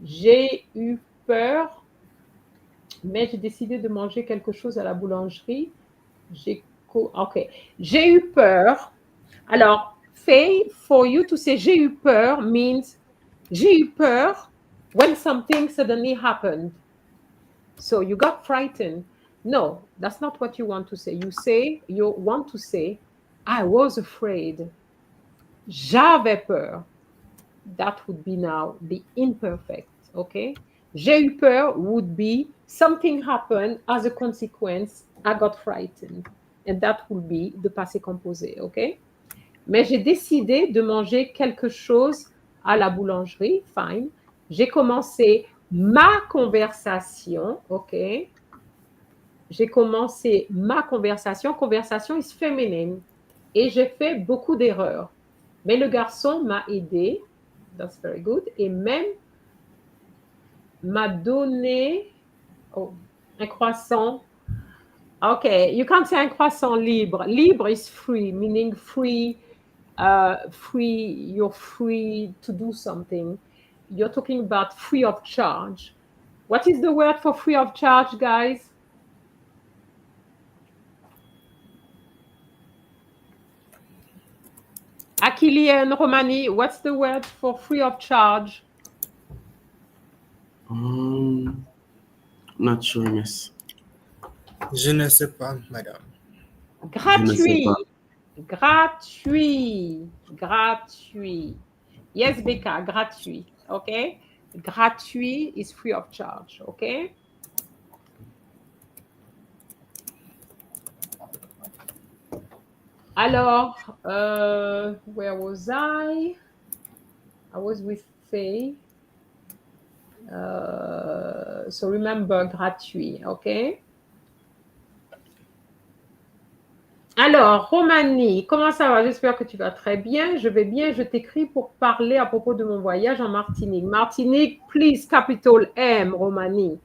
J'ai eu peur, mais j'ai décidé de manger quelque chose à la boulangerie. J'ai eu peur. Alors, Faye, for you to say j'ai eu peur means j'ai eu peur when something suddenly happened. So you got frightened. No, that's not what you want to say. You want to say, I was afraid. J'avais peur. That would be now the imperfect, okay? J'ai eu peur would be something happened as a consequence, I got frightened. And that would be the passé composé, okay? Mais j'ai décidé de manger quelque chose à la boulangerie, fine. J'ai commencé ma conversation, ok? J'ai commencé ma conversation. Conversation is feminine. Et j'ai fait beaucoup d'erreurs. Mais le garçon m'a aidé. That's very good. Et même m'a donné un croissant. Okay, you can't say un croissant libre. Libre is free, meaning free. You're free to do something. You're talking about free of charge. What is the word for free of charge, guys? Akili and Romani, what's the word for free of charge? Not sure, miss. Je ne sais pas, madame. Gratuit. Gratuit. Gratuit. Yes, Becca, gratuit. Okay? Gratuit is free of charge. Okay? Alors, where was I? I was with Faye. So remember, gratuit, okay? Alors, Romani, comment ça va? J'espère que tu vas très bien. Je vais bien. Je t'écris pour parler à propos de mon voyage en Martinique. Martinique, please, capital M, Romani.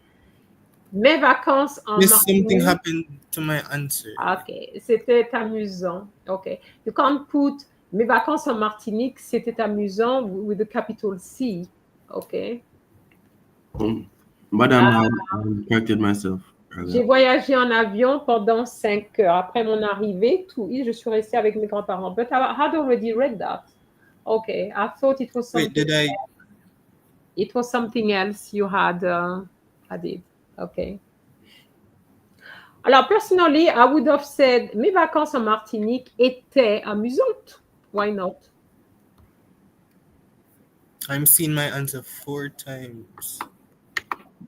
Mes vacances en Martinique. Something happened to my answer. Ok, c'était amusant. Ok, you can't put mes vacances en Martinique, c'était amusant with the capital C. Ok. Madame, I corrected myself. J'ai voyagé en avion pendant 5 heures. Après mon arrivée, je suis restée avec mes grands-parents. But I had already read that. Okay, I thought it was something. Wait, did I? It was something else you had added. Okay. Alors, personally, I would have said, mes vacances en Martinique étaient amusantes. Why not? I'm seeing my answer 4 times.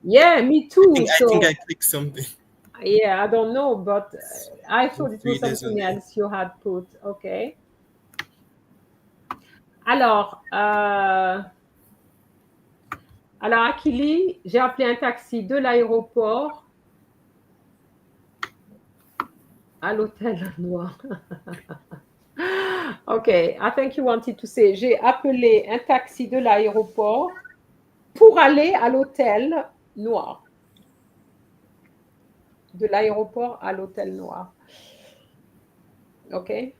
Yeah, me too. I think I clicked something. Yeah, I don't know, but I thought it was something else you had put. Okay. Alors, Akili, j'ai appelé un taxi de l'aéroport à l'hôtel noir. Okay, I think you wanted to say, j'ai appelé un taxi de l'aéroport pour aller à l'hôtel noir. De l'aéroport à l'hôtel noir. Okay?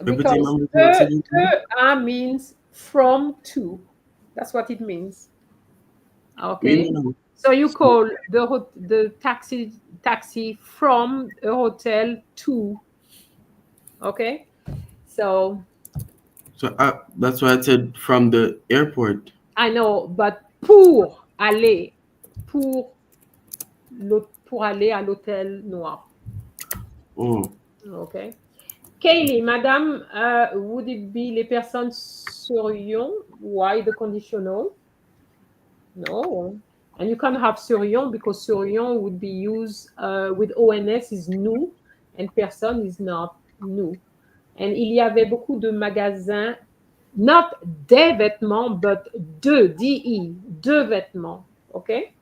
Because the means from to. That's what it means. Okay? So you call the taxi from a hotel to. Okay? So that's why I said from the airport. I know, but pour aller à l'hôtel noir. Oh. Okay. Kaylee, madame, would it be les personnes serions? Why the conditional? No. And you can't have serions because serions would be used with ONS is nous and personne is not nous. And il y avait beaucoup de magasins Not des vêtements, but de, D-E, de vêtements. OK?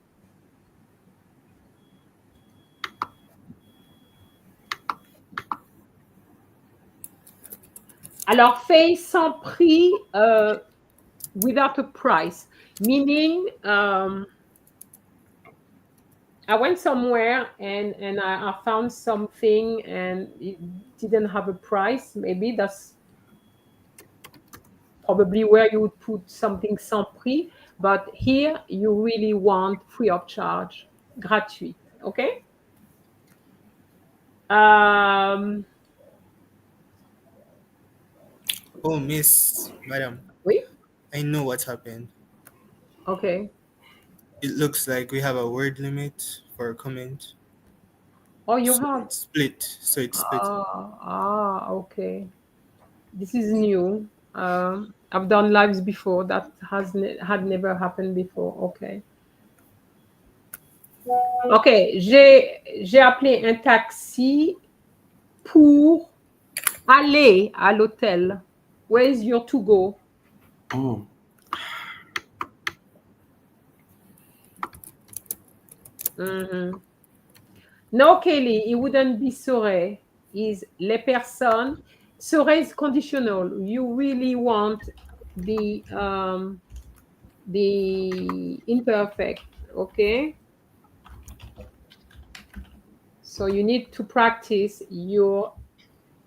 Alors, fait sans prix, without a price, meaning I went somewhere and I found something and it didn't have a price. Maybe that's probably where you would put something sans prix. But here you really want free of charge, gratuit. Okay? Oh, Miss, Madam, Oui? I know what happened. Okay. It looks like we have a word limit for a comment. Oh, you So have? it's split. So it's split. Okay. This is new. I've done lives before. That had never happened before. Okay. Ok. J'ai appelé un taxi pour aller à l'hôtel. Where is your to go? Oh, No, Kelly, it wouldn't be serait. Is les personnes. Serait is conditional. You really want the imperfect. Okay. So you need to practice your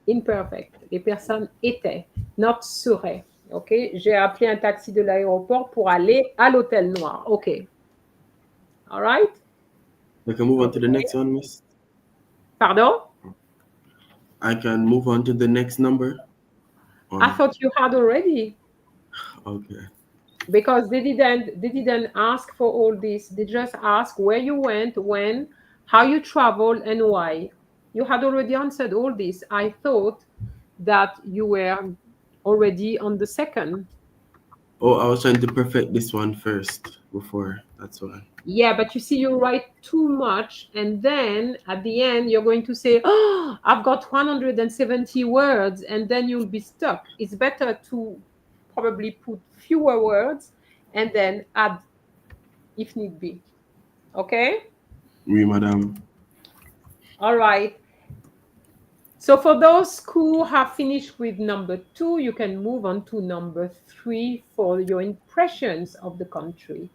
imperfect. Les personnes étaient, not seraient. OK? J'ai appelé un taxi de l'aéroport pour aller à l'hôtel noir. OK. All right? I can move on to the next one, Miss. Pardon? I can move on to the next number. I thought you had already. Okay. Because they didn't ask for all this. They just asked where you went, when, how you traveled, and why. You had already answered all this. I thought that you were already on the second. Oh, I was trying to perfect this one first before. That's why. Yeah, but you see, you write too much, and then at the end, you're going to say, oh, I've got 170 words, and then you'll be stuck. It's better to probably put fewer words and then add if need be. Okay? Oui, madame. All right. So for those who have finished with number 2, you can move on to number 3 for your impressions of the country.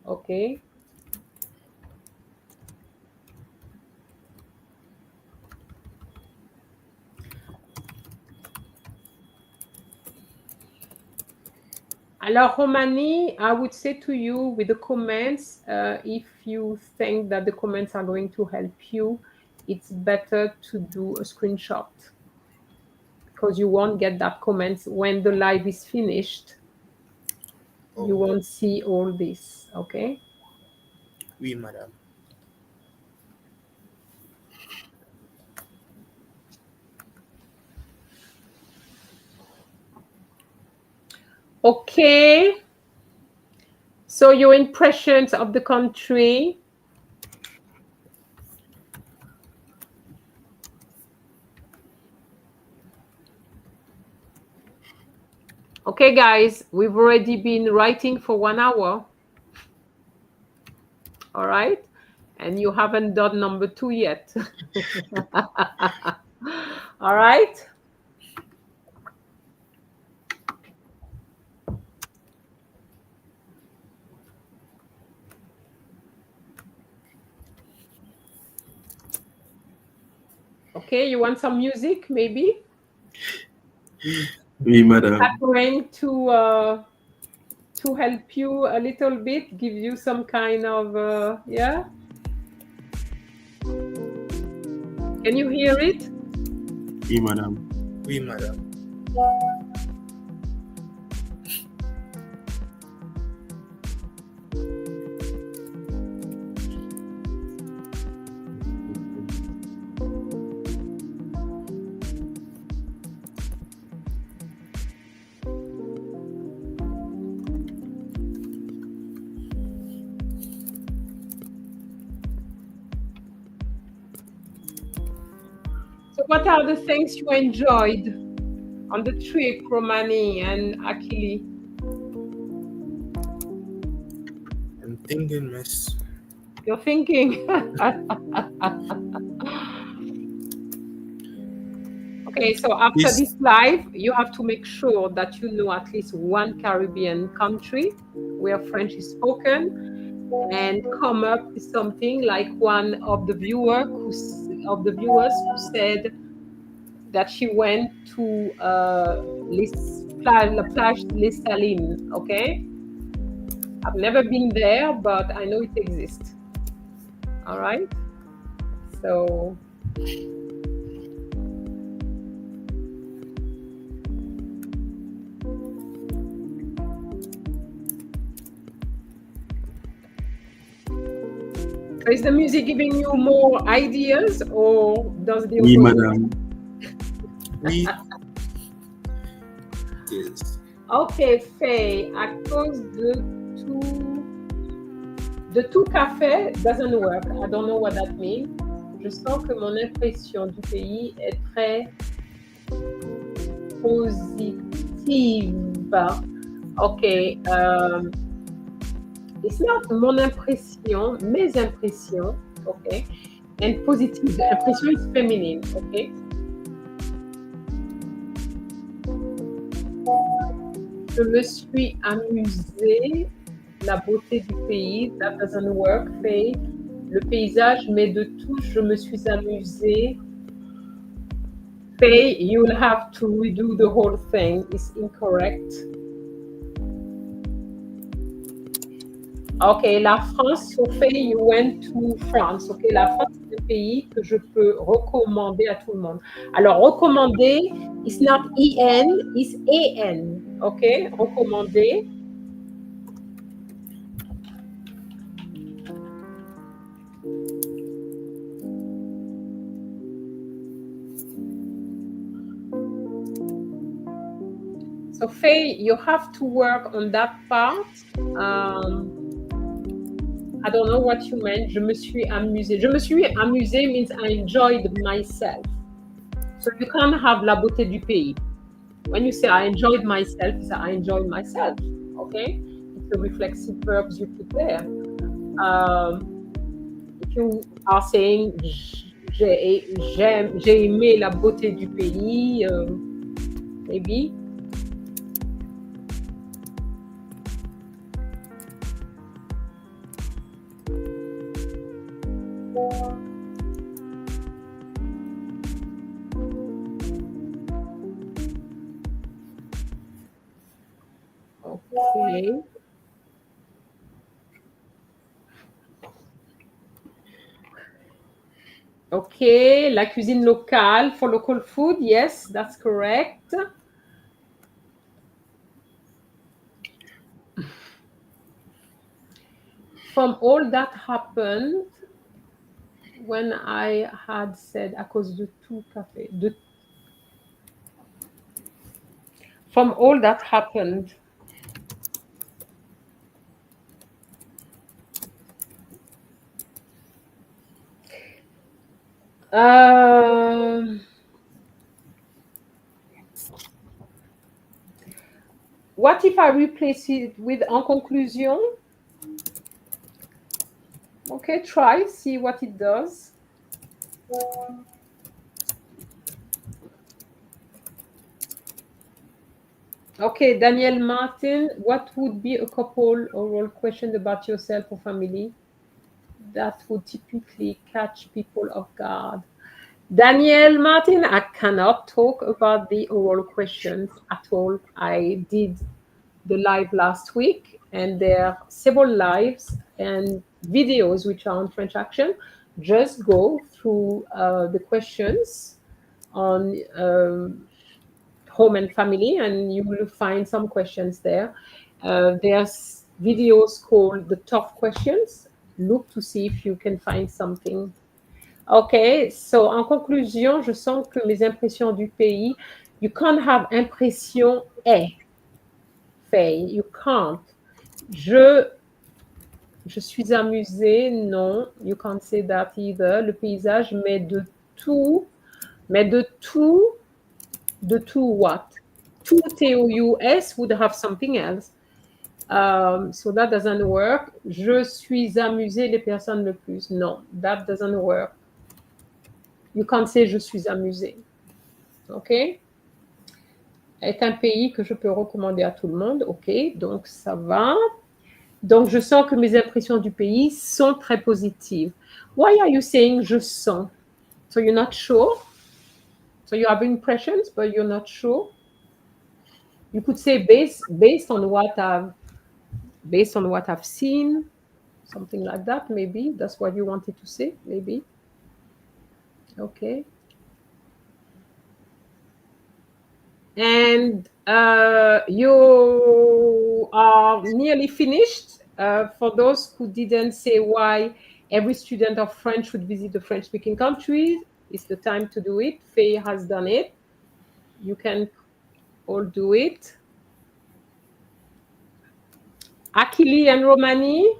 Okay? Alors, Romani, I would say to you with the comments, if you think that the comments are going to help you, it's better to do a screenshot because you won't get that comments when the live is finished. You won't see all this, okay? Oui, Madam. Okay. So your impressions of the country. Okay, guys, we've already been writing for 1 hour. All right. And you haven't done number 2 yet. All right. Okay, you want some music, maybe? Oui, madame. I'm going to help you a little bit, give you some kind of, yeah? Can you hear it? Oui, madame. Oui, Madam. So what are the things you enjoyed On the trip, Romani and Akili. I'm thinking, miss. You're thinking. Okay, so after Yes. this live, you have to make sure that you know at least one Caribbean country where French is spoken, and come up with something like one of the viewers who said that she went to La Plage Les Salines. Okay, I've never been there, but I know it exists. All right, so. Is the music giving you more ideas, or does the Oui, madame. Oui. Yes. Okay, Faye, à cause de tout café doesn't work. I don't know what that means. Je sens que mon impression du pays est très positive. Okay, it's not mon impression, mes impressions, okay? And positive, the impression is feminine, okay? Je me suis amusée, la beauté du pays, that doesn't work, Faye. Le paysage, mais de tout, je me suis amusée. Faye, you'll have to redo the whole thing, it's incorrect. Okay, la France, so Faye, you went to France. Okay, la France, c'est un pays que je peux recommander à tout le monde. Alors, recommander, it's not E-N, it's A-N. Okay, recommander. So Faye, you have to work on that part. I don't know what you meant. Je me suis amusée. Je me suis amusée means I enjoyed myself. So you can't have la beauté du pays. When you say I enjoyed myself, you say I enjoyed myself. Okay? It's the reflexive verbs you put there. If you are saying j'ai aimé la beauté du pays, maybe. Okay. Okay, la cuisine locale for local food. Yes, that's correct. From all that happened, when I had said à cause de tout café, from all that happened, what if I replace it with en conclusion? Okay, try, see what it does. Okay, Daniel Martin, what would be a couple oral question about yourself or family that would typically catch people off guard? Daniel Martin, I cannot talk about the oral questions at all. I did the live last week, and there are several lives and videos which are on French Action. Just go through the questions on home and family, and you will find some questions there. There's videos called the tough questions. Look to see if you can find something. Okay, so en conclusion, je sens que mes impressions du pays, you can't have impression est. Faye, you can't. Je suis amusée, non, you can't say that either. Le paysage, mais de tout what? tous would have something else. So that doesn't work. Je suis amusé les personnes le plus. No, that doesn't work. You can't say je suis amusé. OK? Est un pays que je peux recommander à tout le monde. OK, donc ça va. Donc je sens que mes impressions du pays sont très positives. Why are you saying je sens? So you're not sure? So you have impressions, but you're not sure? You could say based on what I've seen, something like that, maybe. That's what you wanted to say, maybe. Okay. And you are nearly finished. For those who didn't say why every student of French should visit the French-speaking countries, it's the time to do it. Faye has done it. You can all do it. Akili and Romani,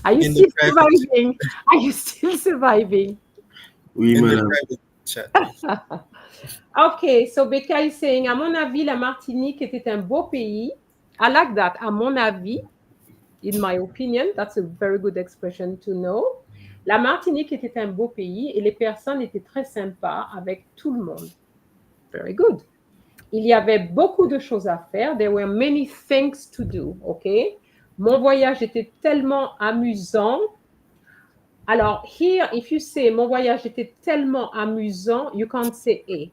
are you still surviving? Are you still surviving? Oui, madame. Okay, so Becca is saying, à mon avis, la Martinique était un beau pays. I like that. À mon avis, in my opinion, that's a very good expression to know. La Martinique était un beau pays et les personnes étaient très sympas avec tout le monde. Very good. Il y avait beaucoup de choses à faire. There were many things to do, okay? Mon voyage était tellement amusant. Alors, here, if you say mon voyage était tellement amusant, you can't say a.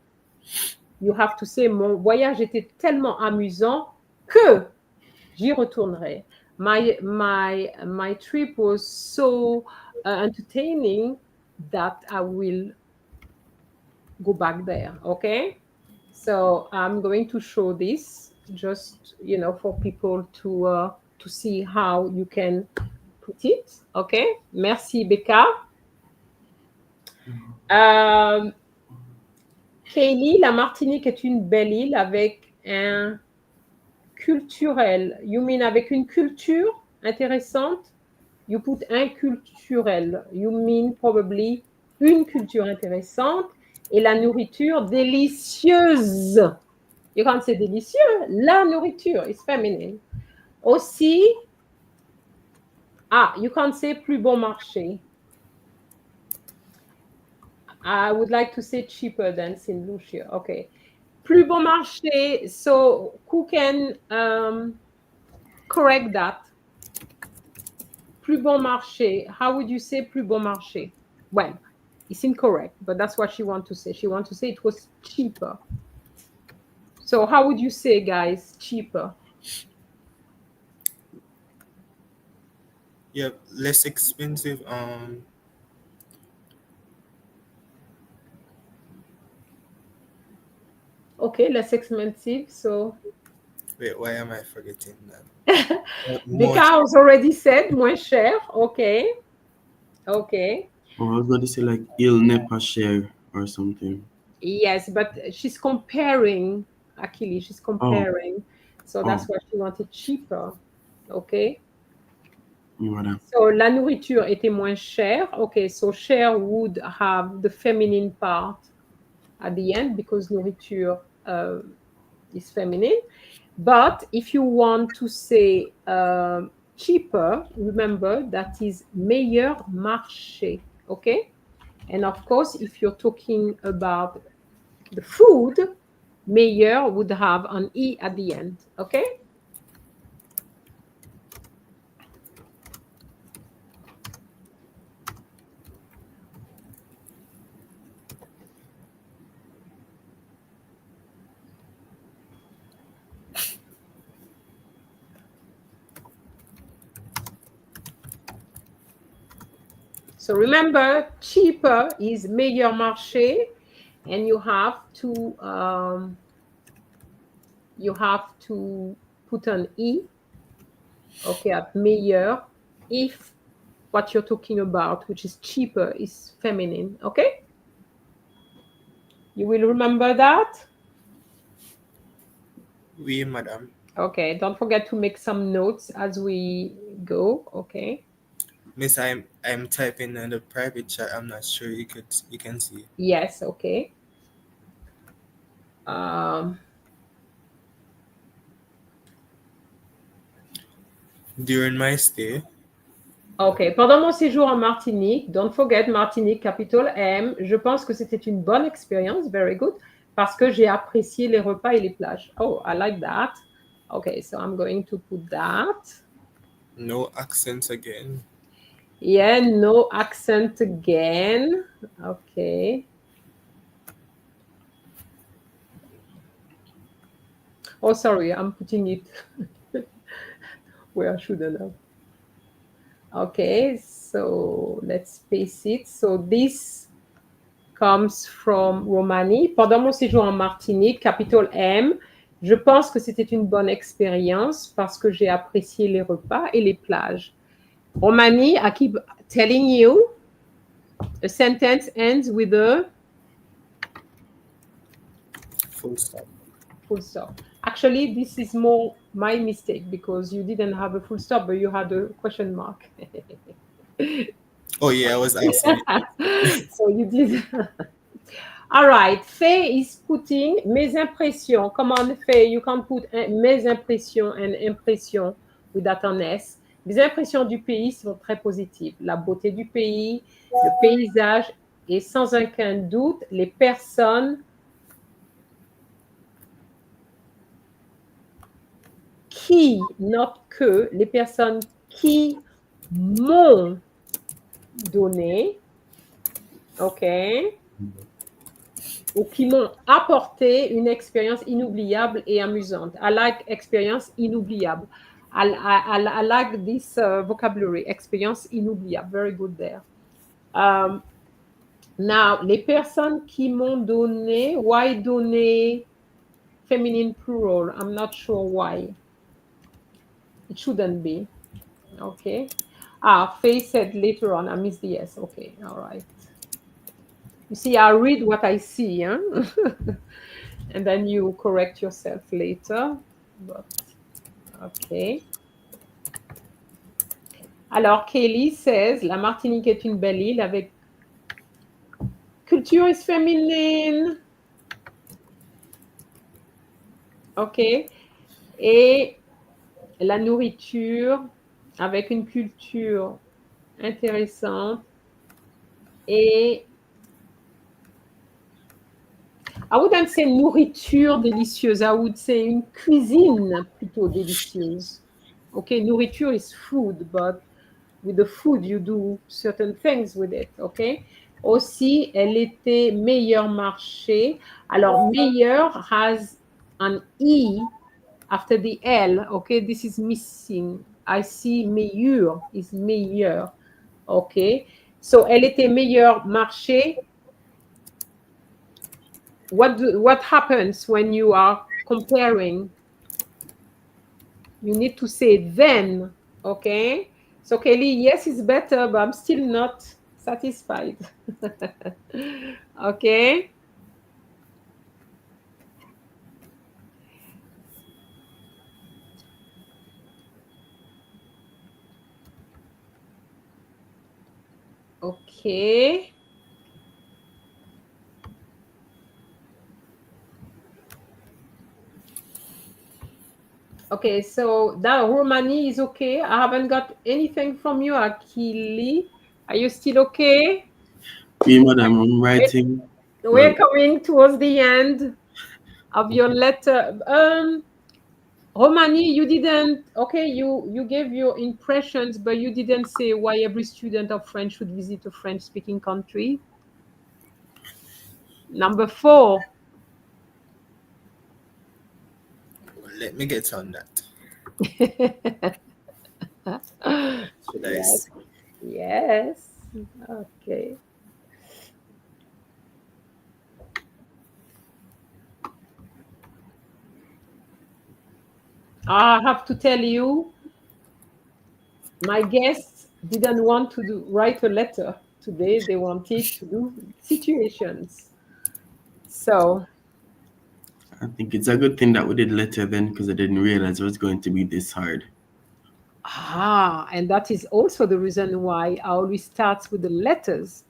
You have to say mon voyage était tellement amusant que j'y retournerai. My trip was so entertaining that I will go back there, okay? So I'm going to show this just, for people to see how you can put it, okay? Merci, Becca. Kaylee, la Martinique est une belle île avec un culturel. You mean avec une culture intéressante? You put un culturel. You mean probably une culture intéressante et la nourriture délicieuse. You can't say délicieux. La nourriture is feminine. Aussi, you can't say plus bon marché. I would like to say cheaper than Saint Lucia. Okay. Plus bon marché. So who can correct that? Plus bon marché. How would you say plus bon marché? Well, it's incorrect, but that's what she wants to say. She wants to say it was cheaper. So how would you say, guys, cheaper? Yeah, less expensive. Okay, less expensive. So wait, why am I forgetting that? Becca was already said moins cher. Okay. Okay. Oh, I was going to say like il n'est pas cher or something. Yes, but she's comparing, Akili, she's comparing. So that's why she wanted cheaper. Okay. Voilà. So la nourriture était moins chère. Okay, so cher would have the feminine part at the end because nourriture is feminine. But if you want to say cheaper, remember that is meilleur marché. Okay. And of course, if you're talking about the food, meilleur would have an E at the end, okay? So remember, cheaper is meilleur marché, and you have to put an E, okay, at meilleur, if what you're talking about, which is cheaper, is feminine, okay? You will remember that? Oui, madame. Okay, don't forget to make some notes as we go, okay? Miss, I'm typing in the private chat. I'm not sure you can see. Yes, okay. During my stay, OK. Pendant mon séjour en Martinique, don't forget Martinique, capital M, je pense que c'était une bonne expérience, very good, parce que j'ai apprécié les repas et les plages. Oh, I like that. OK, so I'm going to put that. no accents again. Yeah, no accent again. OK. Oh, sorry, I'm putting it where I shouldn't have. Okay, so let's paste it. So this comes from Romani. Pendant mon séjour en Martinique, capital M, je pense que c'était une bonne expérience parce que j'ai apprécié les repas et les plages. Romani, I keep telling you, a sentence ends with a Full stop. full stop. Actually, this is more my mistake because you didn't have a full stop, but you had a question mark. Oh yeah, I was answering it. So you did. All right. Faye is putting mes impressions. Come on, Faye. You can put mes impressions and impressions with that on S. Mes impressions du pays sont très positives. La beauté du pays, le paysage et sans aucun doute, les personnes qui, not que, les personnes qui m'ont donné, OK, ou qui m'ont apporté une expérience inoubliable et amusante. I like expérience inoubliable. I like this vocabulary, expérience inoubliable. Very good there. Now, les personnes qui m'ont donné, why donné feminine plural? I'm not sure why. It shouldn't be. Okay. Faye said later on, I missed the S. Okay, all right. You see, I read what I see, huh? And then you correct yourself later. But, okay. Alors, Kelly says, la Martinique est une belle île avec culture is féminine. OK. Et la nourriture avec une culture intéressante et I wouldn't say nourriture délicieuse, I would say une cuisine plutôt délicieuse. Okay, nourriture is food, but with the food you do certain things with it, okay? Aussi, elle était meilleur marché. Alors, meilleur has an E after the L, okay? This is missing. I see meilleur is meilleur, okay? So, elle était meilleur marché. What happens when you are comparing? You need to say then, okay? So Kelly, yes, it's better, but I'm still not satisfied. Okay? Okay. Okay, so that Romani is okay. I haven't got anything from you, Akili. Are you still okay? Oui, madam, I'm writing. We're coming towards the end of your letter. Romani, you didn't, okay, you gave your impressions, but you didn't say why every student of French should visit a French-speaking country. Number 4. Let me get on that. Should I Yes. say? Yes. Okay. I have to tell you, my guests didn't want to write a letter today. They wanted to do situations. So I think it's a good thing that we did letter then because I didn't realize it was going to be this hard. and that is also the reason why I always start with the letters,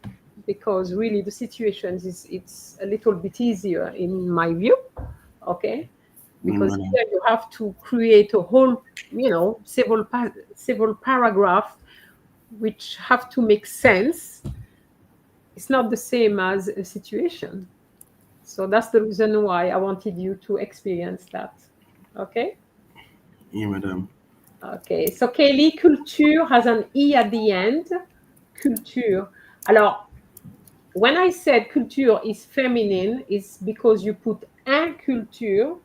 because really the situation it's a little bit easier in my view. Okay, because Madam. here you have to create a whole, several paragraphs which have to make sense. It's not the same as a situation. So that's the reason why I wanted you to experience that. Okay? Oui, madame. Okay. So Kelly, culture has an E at the end. Culture. Alors, when I said culture is feminine, it's because you put un culture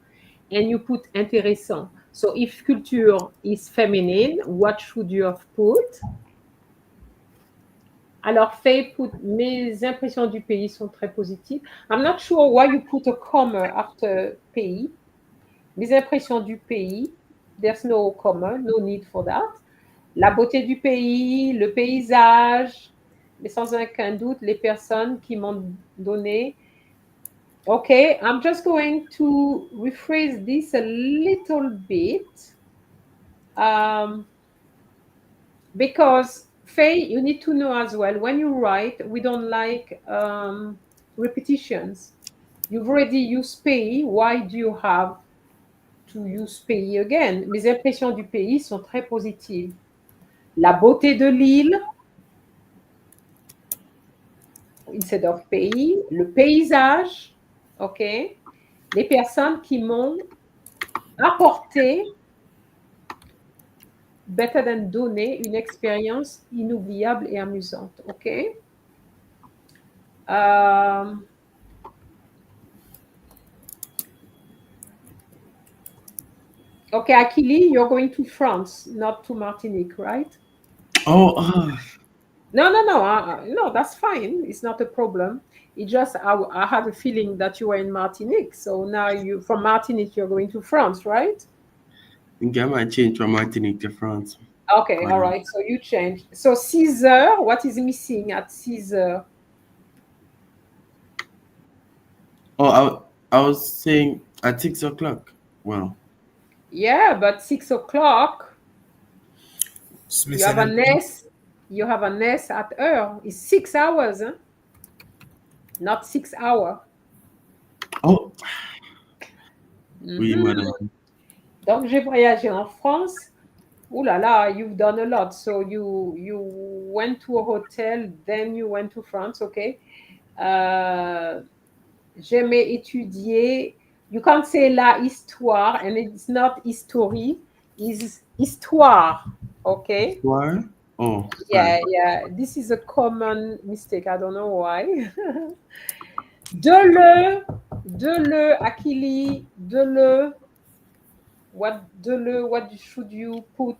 and you put intéressant. So if culture is feminine, what should you have put? Alors, Faye put, mes impressions du pays sont très positives. I'm not sure why you put a comma after pays. Mes impressions du pays, there's no comma, no need for that. La beauté du pays, le paysage, mais sans aucun doute, les personnes qui m'ont donné. Okay, I'm just going to rephrase this a little bit. Because Faye, you need to know as well, when you write, we don't like repetitions. You've already used pays. Why do you have to use pays again? Mes impressions du pays sont très positives. La beauté de l'île, instead of pays. Le paysage, OK. Les personnes qui m'ont apporté, better than donné, une expérience inoubliable et amusante, OK. Okay, Akili, you're going to France, not to Martinique, right? Oh, No, that's fine. It's not a problem. It just, I had a feeling that you were in Martinique. So now from Martinique, you're going to France, right? I think I might change from Martinique to France. Okay, all right. So you changed. So 6 heures, what is missing at 6 heures? Oh, I was saying at 6 o'clock. Well. Yeah, but 6 o'clock, It's you have missing an S. You have an S at heure. It's 6 hours, huh? Not 6 hours. Oh. Oui, madame. Donc, j'ai voyagé en France. Ooh la la, you've done a lot. So you went to a hotel, then you went to France, okay? J'aimais étudier. You can't say la histoire, and it's not history, it's histoire, okay? Histoire? Oh, Yeah, yeah. This is a common mistake. I don't know why. De le, Akili, de le. What should you put?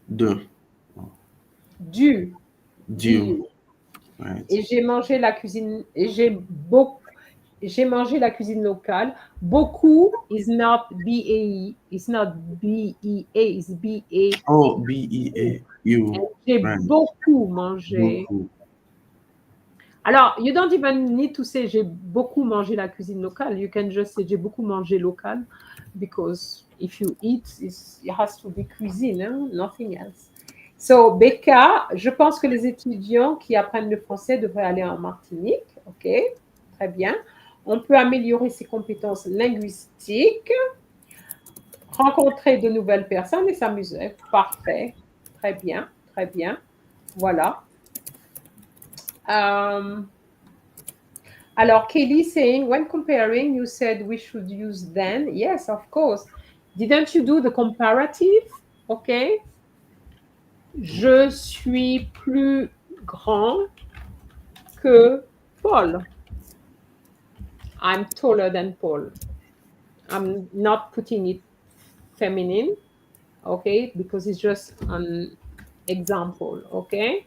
De. Du. Du. Right. Et j'ai mangé la cuisine. Et j'ai mangé la cuisine locale. Beaucoup is not B-A-E. It's not B-E-A. It's B-A. Oh, B-E-A. You. J'ai Right. beaucoup mangé. Beaucoup. Alors, you don't even need to say j'ai beaucoup mangé la cuisine locale. You can just say j'ai beaucoup mangé local, because if you eat, it has to be cuisine, hein? Nothing else. So, Becca, je pense que les étudiants qui apprennent le français devraient aller en Martinique. OK, très bien. On peut améliorer ses compétences linguistiques, rencontrer de nouvelles personnes et s'amuser. Parfait. Très bien, très bien. Voilà. Alors, Kelly saying, when comparing, you said we should use then. Yes, of course. Didn't you do the comparative? Okay. Je suis plus grand que Paul. I'm taller than Paul. I'm not putting it feminine, okay, because it's just an example, okay?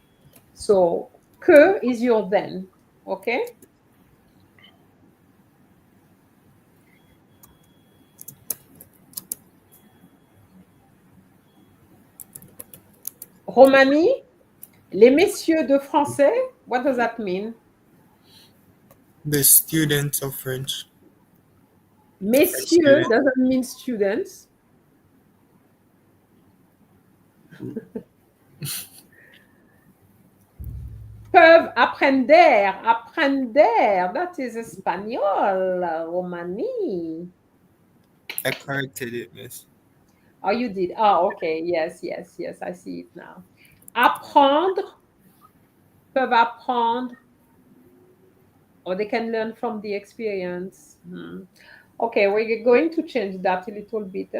So, que is your then, okay? Romani, les messieurs de français, what does that mean? The students of French. Messieurs doesn't mean students. Peuvent aprender. Aprender. That is Espanol, Romani. I corrected it, miss. Oh, you did. Oh, okay. Yes, yes, yes. I see it now. Apprendre. Peuvent apprendre. Or they can learn from the experience. Okay, we're going to change that a little bit.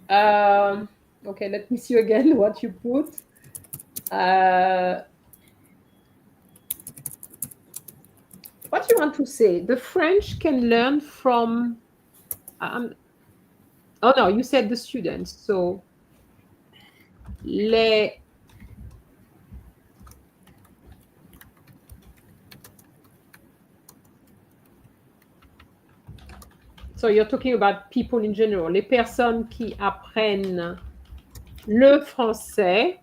Okay, let me see again what you put. What you want to say? The French can learn from. Oh no, you said the students. So les. So you're talking about people in general. Les personnes qui apprennent le français.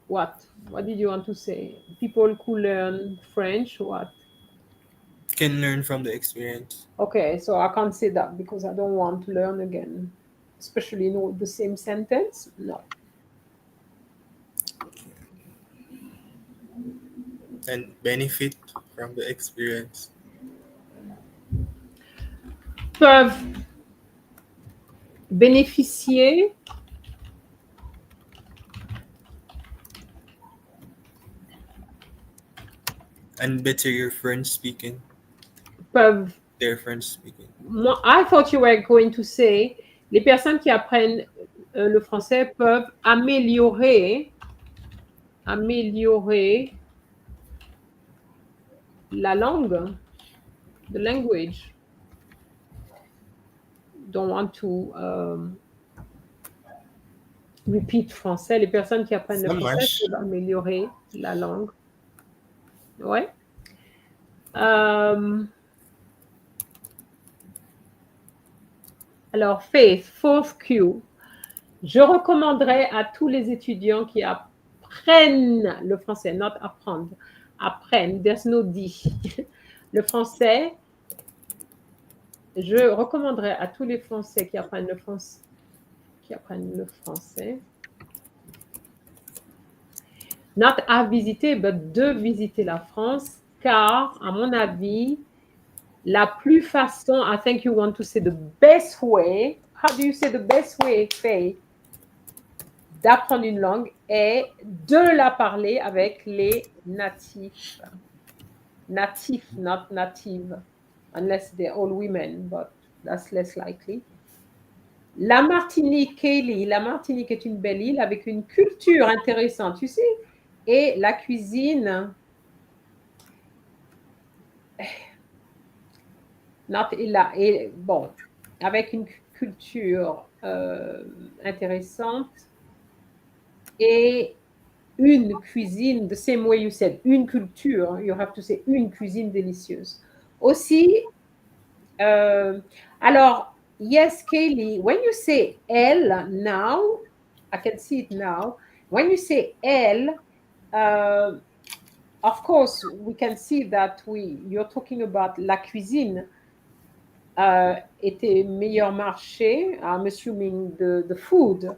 What? What did you want to say? People who learn French, what? Can learn from the experience. Okay, so I can't say that because I don't want to learn again. Especially in the same sentence. No. And benefit from the experience. Peuvent bénéficier And better your French speaking. peuvent. Their French speaking. Moi, I thought you were going to say les personnes qui apprennent le français peuvent améliorer la langue, the language. Don't want to repeat français. Les personnes qui apprennent le Ça français marche. peuvent améliorer la langue. Ouais. Alors, Faith, fourth Q. Je recommanderais à tous les étudiants qui apprennent le français, not apprendre, apprennent, there's no D. Le français, je recommanderais à tous les Français qui apprennent le français, not à visiter, but de visiter la France, car, à mon avis, la plus façon, I think you want to say the best way, how do you say the best way, Faye, d'apprendre une langue est de la parler avec les natifs. Natifs, not native, unless they're all women, but that's less likely. La Martinique, Kaylee, la Martinique est une belle île avec une culture intéressante, tu sais, et la cuisine, bon, avec une culture intéressante et une cuisine, the same way you said, une culture, you have to say une cuisine délicieuse. Aussi, alors, yes, Kaylee, when you say elle now, I can see it now, when you say elle, of course, we can see that you're talking about la cuisine était meilleur marché, I'm assuming the food.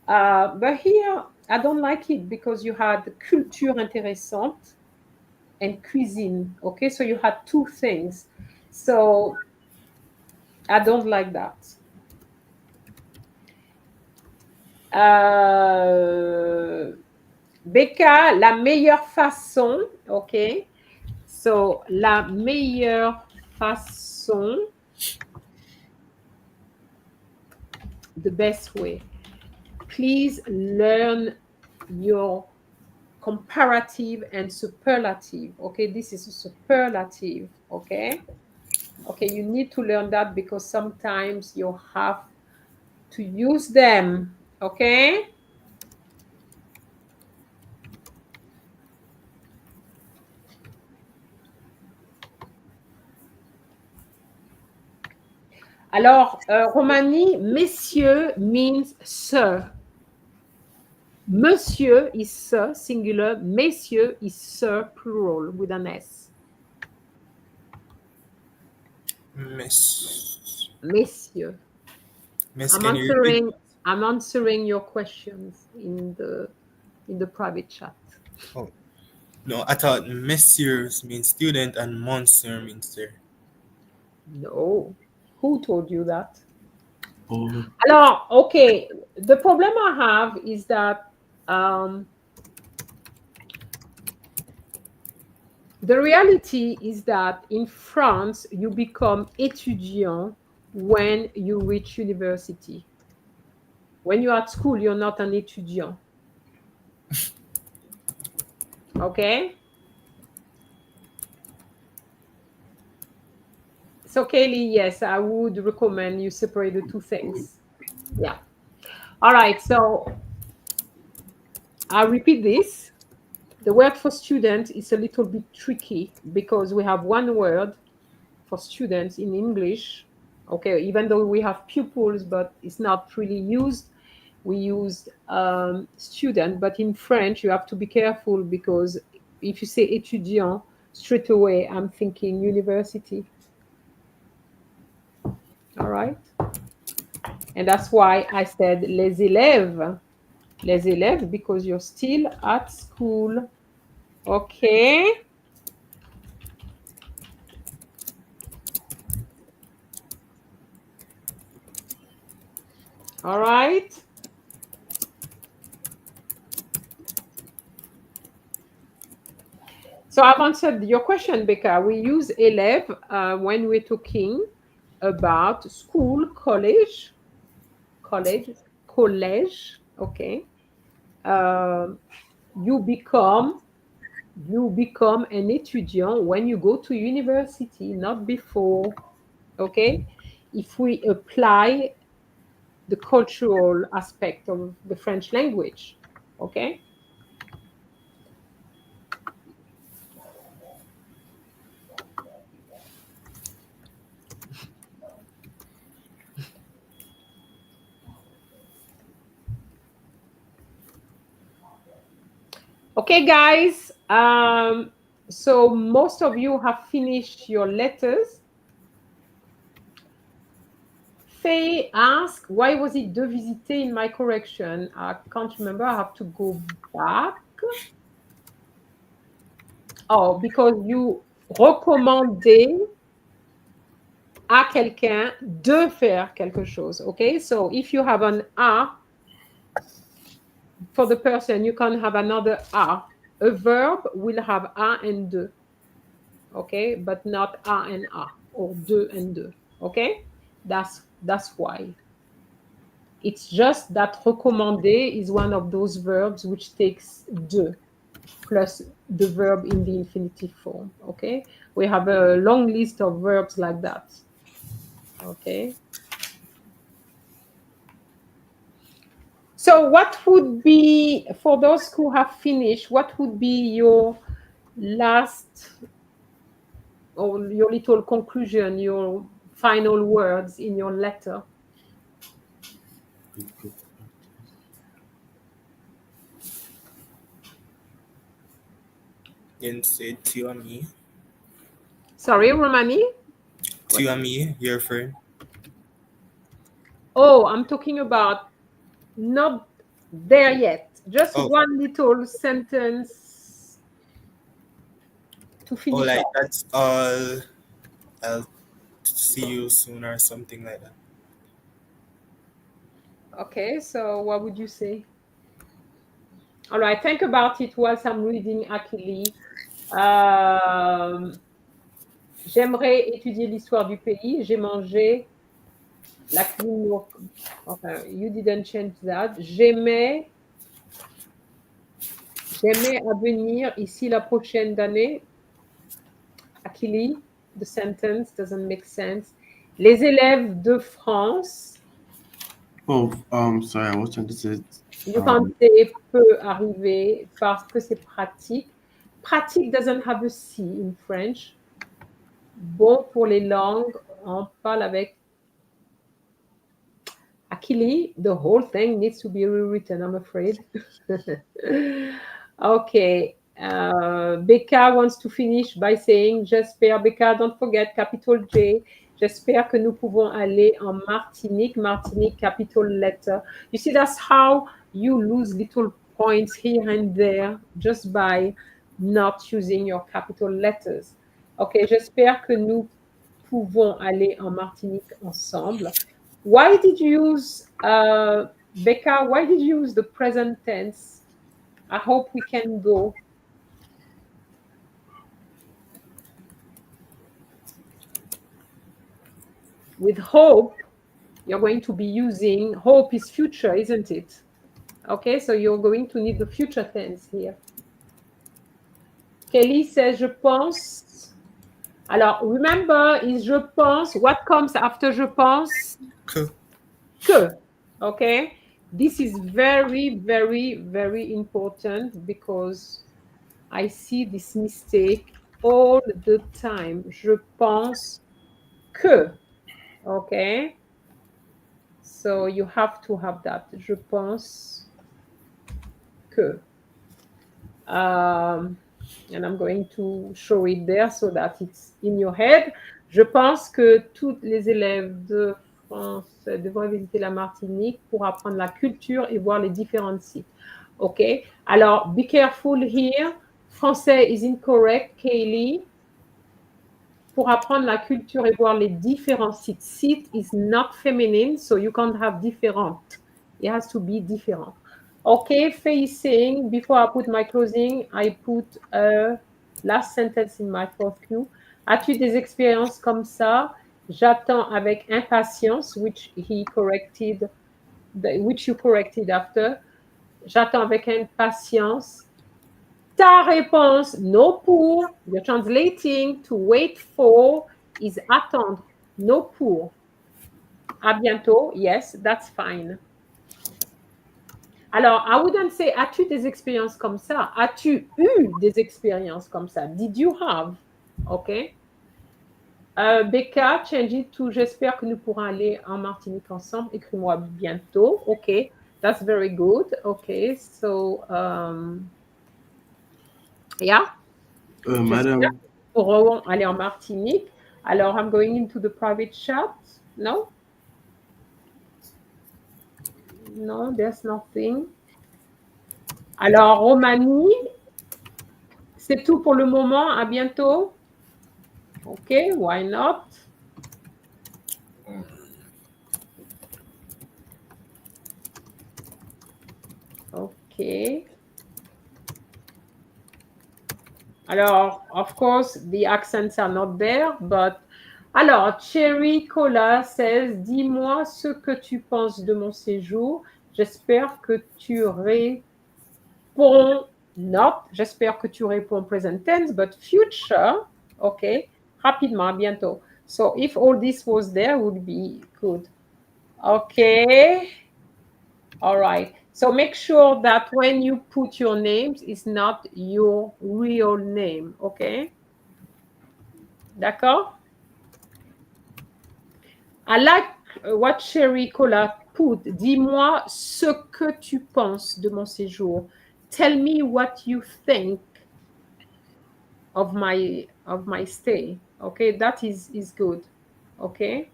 But here, I don't like it because you had culture intéressante and cuisine, okay? So you had two things. So I don't like that. Becca, la meilleure façon, okay? So la meilleure façon, the best way. Please learn your comparative and superlative. Okay, this is a superlative. Okay, you need to learn that because sometimes you have to use them. Okay. Alors, Romani, messieurs means sir. Monsieur is sir, singular. Messieurs is sir, plural, with an S. Messieurs. Miss, can you repeat? I'm answering your questions in the private chat. Oh, no, I thought messieurs means student and monsieur means sir. No. Who told you that? Oh, Alors, okay. The problem I have is that the reality is that in France, you become étudiant when you reach university. When you're at school, you're not an étudiant. Okay? So, Kaylee, yes, I would recommend you separate the two things. Yeah. All right. So, I'll repeat this. The word for student is a little bit tricky because we have one word for students in English. Okay, even though we have pupils, but it's not really used. We use student, but in French, you have to be careful because if you say étudiant, straight away, I'm thinking university. All right. And that's why I said les élèves. Les élèves, because you're still at school. Okay. All right. So I've answered your question, Becca. We use élève when we're talking about school, college, okay. You become an étudiant when you go to university, not before, okay. If we apply the cultural aspect of the French language, okay. Okay, guys. So most of you have finished your letters. Faye asked, why was it de visiter in my correction? I can't remember. I have to go back. Oh, because you recommandez à quelqu'un de faire quelque chose. Okay, so if you have an A for the person, you can have another A. A verb will have A and de. Okay, but not A and A or de and de. Okay, that's why. It's just that recommander is one of those verbs which takes de plus the verb in the infinitive form. Okay, we have a long list of verbs like that. Okay. So what would be, for those who have finished, what would be your last or your little conclusion, your final words in your letter? Then say tu ami. Sorry, Romani? Tu ami, your friend. Oh, I'm talking about not there yet. Just one little sentence to finish. Oh, like off. that's all. I'll see you soon or something like that. Okay, so what would you say? All right, think about it whilst I'm reading Akili. J'aimerais étudier l'histoire du pays. J'ai mangé la cuisine. Enfin, you didn't change that. J'aimais à venir ici la prochaine année. Akili, the sentence doesn't make sense. Les élèves de France. Oh, sorry, I was trying to say. You can say peut arriver parce que c'est pratique. Pratique doesn't have a C in French. Bon pour les langues, on parle avec Akili. The whole thing needs to be rewritten, I'm afraid. Okay. Becca wants to finish by saying, j'espère, Becca, don't forget capital J. J'espère que nous pouvons aller en Martinique. Martinique, capital letter. You see, that's how you lose little points here and there just by not using your capital letters. OK, j'espère que nous pouvons aller en Martinique ensemble. Why did you use, Becca, why did you use the present tense? I hope we can go. With hope, you're going to be using, hope is future, isn't it? Okay, so you're going to need the future tense here. Kelly says, je pense. Alors, remember, is je pense, what comes after je pense? Que. Okay, this is very, very, very important because I see this mistake all the time. Je pense que. Okay, so you have to have that. Je pense que. And I'm going to show it there so that it's in your head. Je pense que tous les élèves de France devront visiter la Martinique pour apprendre la culture et voir les différents sites. OK? Alors, be careful here. Français is incorrect, Kaylee. Pour apprendre la culture et voir les différents sites. Site is not feminine, so you can't have different. It has to be different. Okay, facing, before I put my closing, I put a last sentence in my fourth cue. As-tu des expériences comme ça? J'attends avec impatience, which he corrected, which you corrected after. J'attends avec impatience. Ta réponse, no pour, you're translating to wait for is attendre, no pour. À bientôt, yes, that's fine. Alors, I wouldn't say, as-tu des expériences comme ça? As-tu eu des expériences comme ça? Did you have? OK. Becca, change it to, j'espère que nous pourrons aller en Martinique ensemble. Écris-moi bientôt. OK. That's very good. OK. So, yeah. Madam. Nous pourrons aller en Martinique. Alors, I'm going into the private chat. No? No, there's nothing. Alors, Romanie, c'est tout pour le moment. À bientôt. OK, why not? OK. Alors, of course, the accents are not there, but... Alors, Cherry Cola says, dis-moi ce que tu penses de mon séjour. J'espère que tu réponds not. J'espère que tu réponds present tense, but future. OK. Rapidement, à bientôt. So, if all this was there, would be good. OK. All right. So, make sure that when you put your names, it's not your real name. OK. D'accord? I like what Sherry Cola put. Dis-moi ce que tu penses de mon séjour. Tell me what you think of my stay. Okay, that is good. Okay.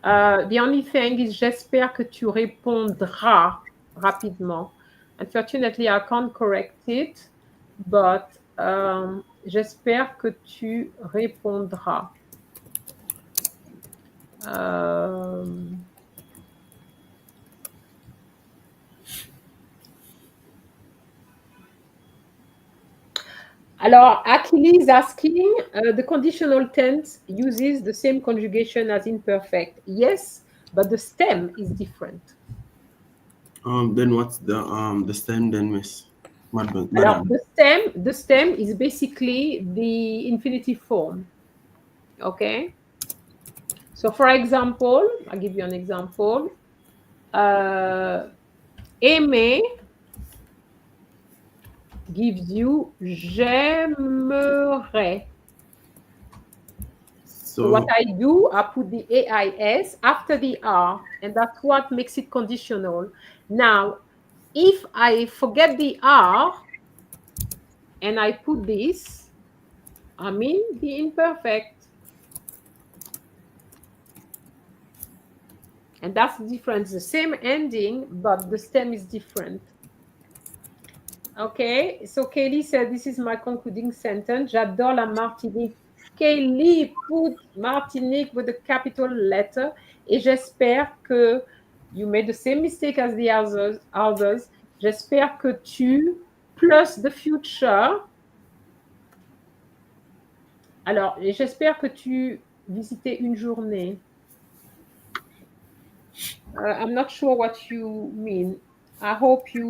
The only thing is, j'espère que tu répondras rapidement. Unfortunately, I can't correct it, but j'espère que tu répondras. Alors, Achille is asking, the conditional tense uses the same conjugation as imperfect. Yes, but the stem is different. Then what's the stem then, Miss? Madam. Alors, the stem is basically the infinitive form. Okay. So, for example, I'll give you an example. Aimer gives you j'aimerais. So what I do, I put the AIS after the R, and that's what makes it conditional. Now, if I forget the R and I put this, I mean the imperfect. And that's the difference. The same ending, but the stem is different. Okay, so Kaylee said, this is my concluding sentence. J'adore la Martinique. Kaylee put Martinique with a capital letter. Et j'espère que you made the same mistake as the others. J'espère que tu plus the future. Alors, j'espère que tu visitais une journée. I'm not sure what you mean. I hope you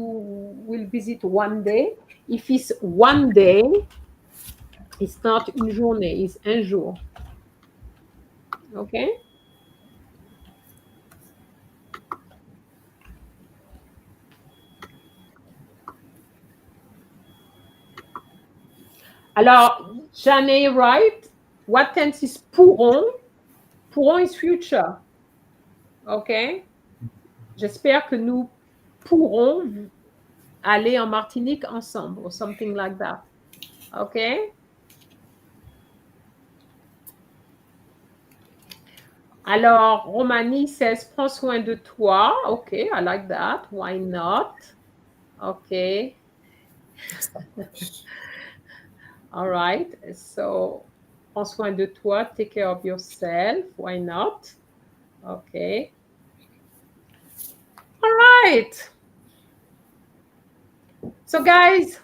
will visit one day. If it's one day, it's not une journée, it's un jour. Okay? Alors, Jane, right? What tense is pourront? Pourront is future. Okay? J'espère que nous pourrons aller en Martinique ensemble, or something like that. Okay? Alors, Romani says, prends soin de toi. Okay, I like that. Why not? Okay. All right. So, prends soin de toi. Take care of yourself. Why not? Okay. All right. So, guys,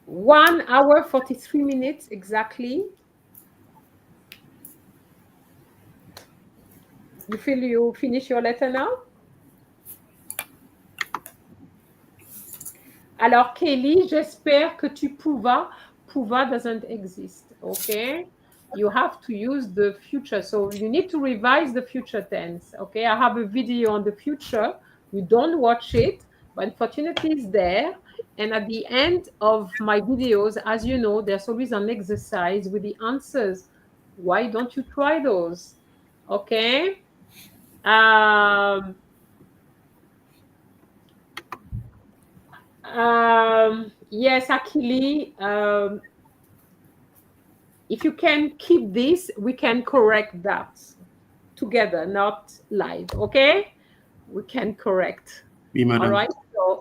1 hour, 43 minutes exactly. You feel you finish your letter now? Alors, Kelly, j'espère que tu pouvas. Pouva doesn't exist, okay? You have to use the future. So you need to revise the future tense, okay? I have a video on the future. You don't watch it, but unfortunately it's there. And at the end of my videos, as you know, there's always an exercise with the answers. Why don't you try those? Okay? Yes, actually, if you can keep this, we can correct that together, not live. Okay, we can correct. Oui, madame. All right.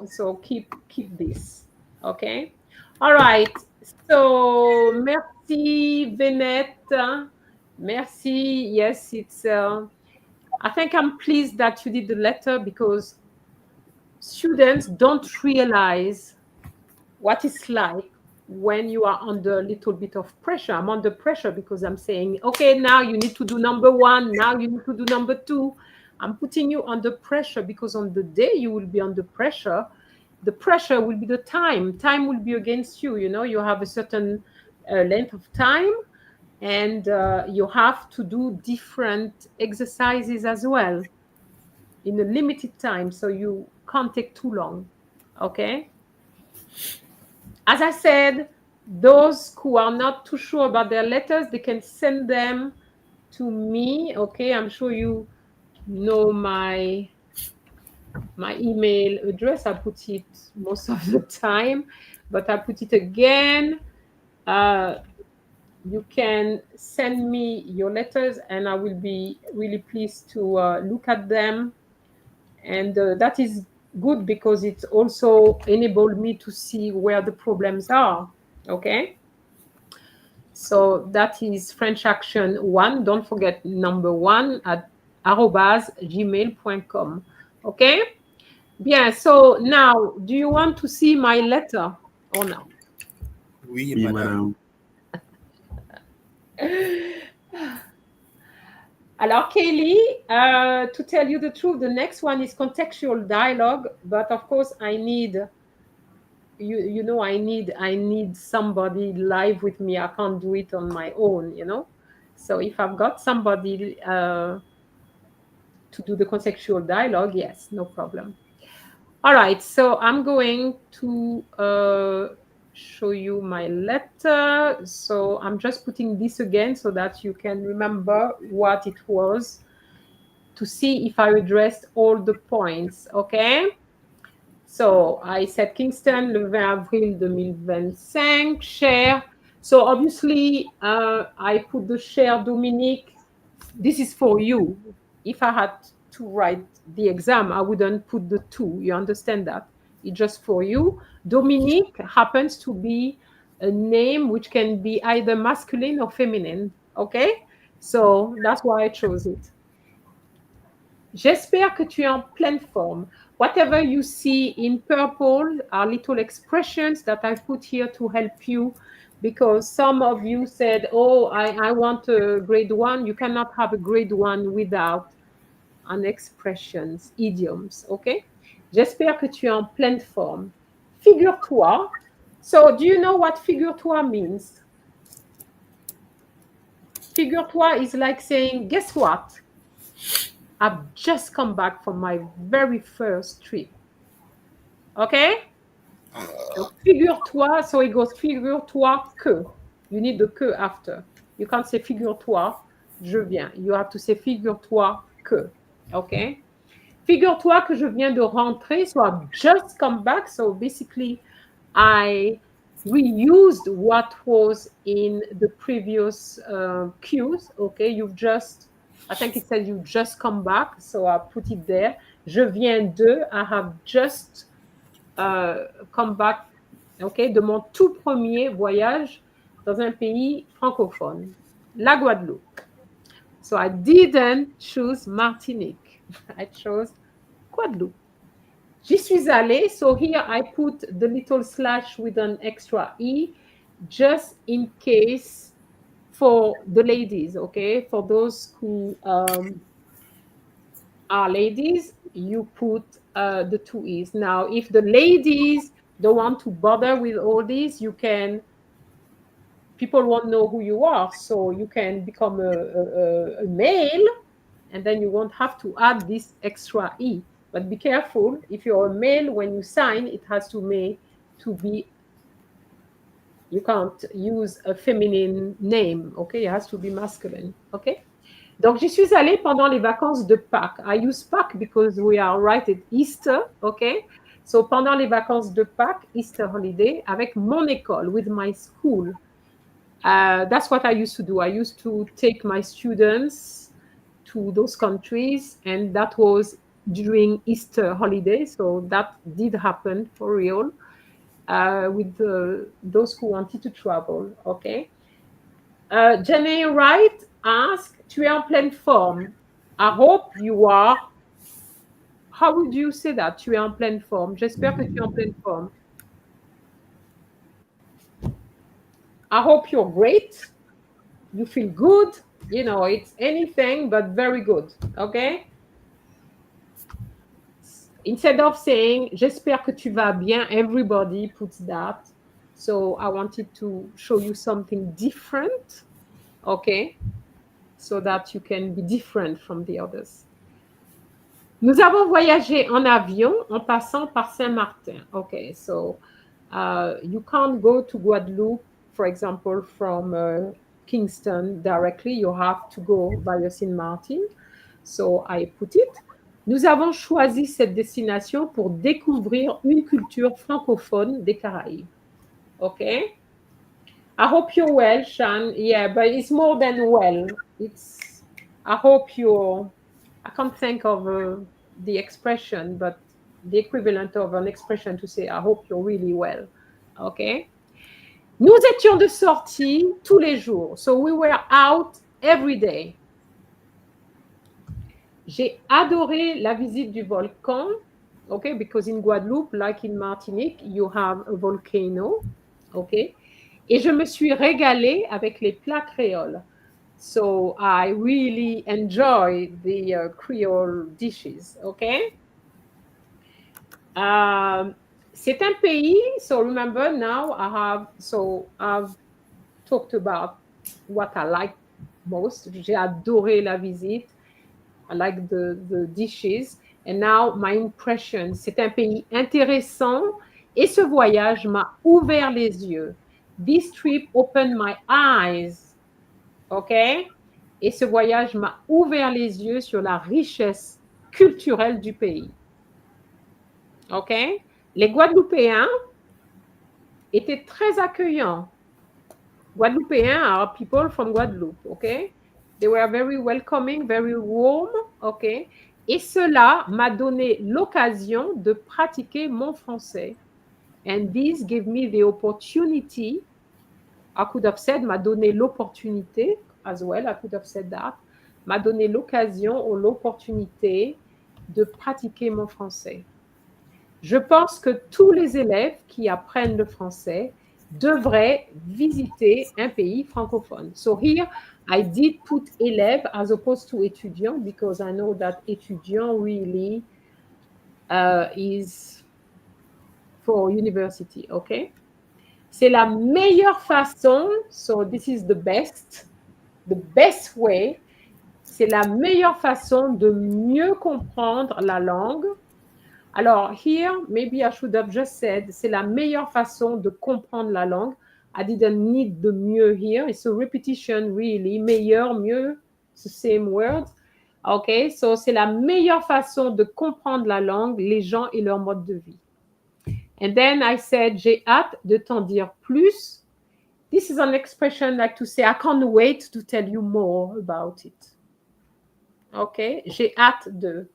So keep this. Okay. All right. So merci, Venette. Merci. Yes, it's. I think I'm pleased that you did the letter because students don't realize what it's like when you are under a little bit of pressure. I'm under pressure because I'm saying, okay, now you need to do number 1. Now you need to do number 2. I'm putting you under pressure because on the day you will be under pressure, the pressure will be the time. Time will be against you. You know, you have a certain length of time and you have to do different exercises as well in a limited time. So you can't take too long. Okay. As I said, those who are not too sure about their letters, they can send them to me. Okay, I'm sure you know my email address. I put it most of the time, but I put it again. You can send me your letters and I will be really pleased to look at them. And that is good because it also enabled me to see where the problems are. Okay. So that is French Action 1. Don't forget number 1 at @gmail.com. Okay. Bien. So now, do you want to see my letter or no? Oui, Oui, madame. Alors, Kaylee, to tell you the truth, the next one is contextual dialogue, but of course I need, you know, I need somebody live with me. I can't do it on my own, you know. So if I've got somebody to do the contextual dialogue, yes, no problem. All right, so I'm going to show you my letter. So I'm just putting this again so that you can remember what it was to see if I addressed all the points, okay? So I said Kingston, le 20 avril 2025, cher. So obviously I put the cher Dominique. This is for you. If I had to write the exam, I wouldn't put the two. You understand that? It's just for you. Dominique happens to be a name which can be either masculine or feminine. Okay? So that's why I chose it. J'espère que tu es en pleine forme. Whatever you see in purple are little expressions that I put here to help you, because some of you said, oh, I want a grade 1. You cannot have a grade 1 without an expressions, idioms, okay? J'espère que tu es en pleine forme. Figure-toi. So do you know what figure-toi means? Figure-toi is like saying, guess what? I've just come back from my very first trip. Okay? So figure-toi, so it goes figure-toi que. You need the que after. You can't say figure-toi, je viens. You have to say figure-toi que. Okay? Figure-toi que je viens de rentrer, so I've just come back. So basically, I reused what was in the previous cues. Okay, you've just, I think it says you just come back, so I put it there. Je viens de, I have just come back, okay, de mon tout premier voyage dans un pays francophone, la Guadeloupe. So I didn't choose Martinique. I chose Guadeloupe. J'y suis allée, so here I put the little slash with an extra E, just in case for the ladies, okay? For those who are ladies, you put the two E's. Now, if the ladies don't want to bother with all this, you can, people won't know who you are, so you can become a male, and then you won't have to add this extra E. But be careful, if you're a male, when you sign, it has to be, you can't use a feminine name, okay? It has to be masculine, okay? Donc, j'y suis allée pendant les vacances de Pâques. I use Pâques because we are right at Easter, okay? So, pendant les vacances de Pâques, Easter holiday, avec mon école, with my school. That's what I used to do. I used to take my students to those countries, and that was during Easter holiday. So that did happen for real with those who wanted to travel, okay? Jenny Wright asked, tu es en pleine forme. I hope you are. How would you say that? Tu es en pleine forme. J'espère que tu es en pleine forme. I hope you're great. You feel good. You know, it's anything but very good. Okay? Instead of saying, j'espère que tu vas bien, everybody puts that. So I wanted to show you something different. Okay? So that you can be different from the others. Nous avons voyagé en avion en passant par Saint-Martin. Okay, so you can't go to Guadeloupe, for example, from Kingston directly. You have to go via Saint-Martin. So I put it. Nous avons choisi cette destination pour découvrir une culture francophone des Caraïbes. Okay? I hope you're well, Shan. Yeah, but it's more than well. It's, I hope you're, I can't think of the expression, but the equivalent of an expression to say, I hope you're really well. Okay? Nous étions de sortie tous les jours. So we were out every day. J'ai adoré la visite du volcan. Okay? Because in Guadeloupe, like in Martinique, you have a volcano. Okay? Et je me suis régalée avec les plats créoles. So I really enjoy the Creole dishes, okay? C'est un pays, so remember now I've talked about what I like most. J'ai adoré la visite. I like the dishes. And now my impression, c'est un pays intéressant et ce voyage m'a ouvert les yeux. This trip opened my eyes. OK? Et ce voyage m'a ouvert les yeux sur la richesse culturelle du pays. OK? Les Guadeloupéens étaient très accueillants. Guadeloupéens are people from Guadeloupe. OK? They were very welcoming, very warm. OK? Et cela m'a donné l'occasion de pratiquer mon français. And this gave me the opportunity. I could have said m'a donné l'opportunité as well. I could have said that. M'a donné l'occasion ou l'opportunité de pratiquer mon français. Je pense que tous les élèves qui apprennent le français devraient visiter un pays francophone. So here, I did put élève as opposed to étudiant because I know that étudiant really is for university, okay? C'est la meilleure façon, so this is the best way, c'est la meilleure façon de mieux comprendre la langue. Alors, here, maybe I should have just said, c'est la meilleure façon de comprendre la langue. I didn't need the mieux here. It's a repetition, really. Meilleur, mieux, it's the same word. OK, so c'est la meilleure façon de comprendre la langue, les gens et leur mode de vie. And then I said, j'ai hâte de t'en dire plus. This is an expression like to say, I can't wait to tell you more about it. OK, j'ai hâte de.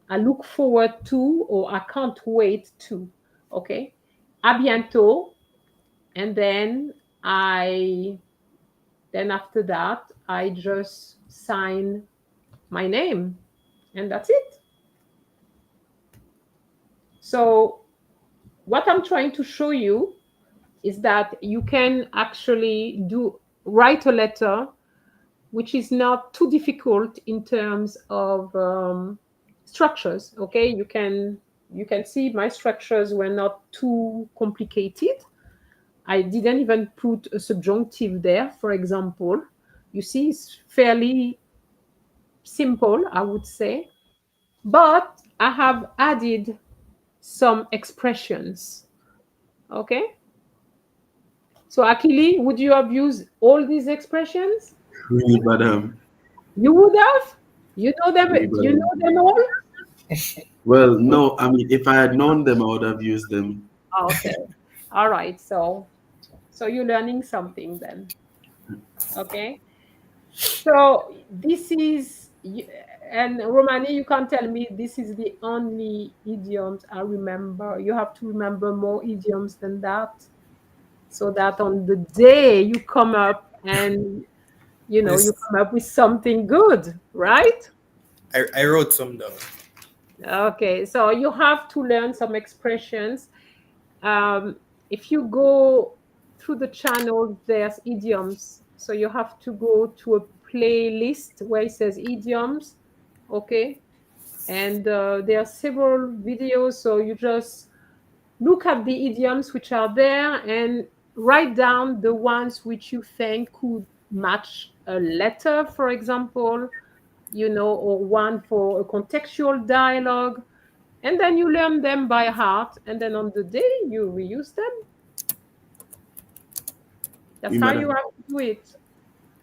I look forward to, or I can't wait to. Okay. À bientôt. And then after that, I just sign my name. And that's it. So what I'm trying to show you is that you can actually write a letter which is not too difficult in terms of structures. Okay, you can see my structures were not too complicated. I didn't even put a subjunctive there, for example. You see, it's fairly simple, I would say, but I have added some expressions. Okay, so Akili, would you have used all these expressions? Oui, madame. You would have? You know them? Oui, You know them all? Well, no, I mean, if I had known them, I would have used them. Okay. All right. So you're learning something then. Okay. So this is, and Romani, you can't tell me this is the only idioms I remember. You have to remember more idioms than that, so that on the day you come up and you come up with something good, right? I wrote some down. Okay, so you have to learn some expressions. If you go through the channel, there's idioms. So you have to go to a playlist where it says idioms, okay? And there are several videos, so you just look at the idioms which are there and write down the ones which you think could match a letter, for example, or one for a contextual dialogue. And then you learn them by heart, and then on the day you reuse them. That's how you have to do it.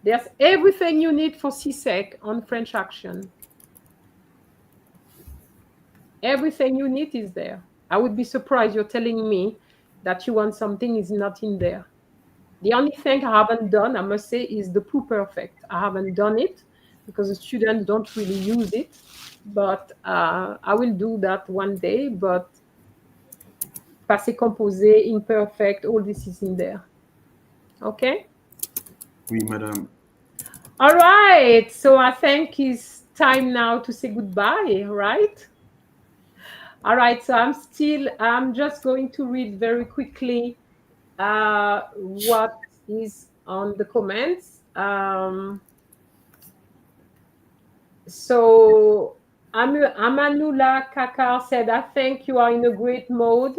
There's everything you need for CSEC on French Action. Everything you need is there. I would be surprised you're telling me that you want something is not in there. The only thing I haven't done, I must say, is the pluperfect. I haven't done it because the students don't really use it. But I will do that one day. But passé composé, imperfect, all this is in there. Okay? Oui, madame. All right. So I think it's time now to say goodbye, right? All right. So I'm just going to read very quickly what is on the comments. So Amanula Kakar said, I think you are in a great mode.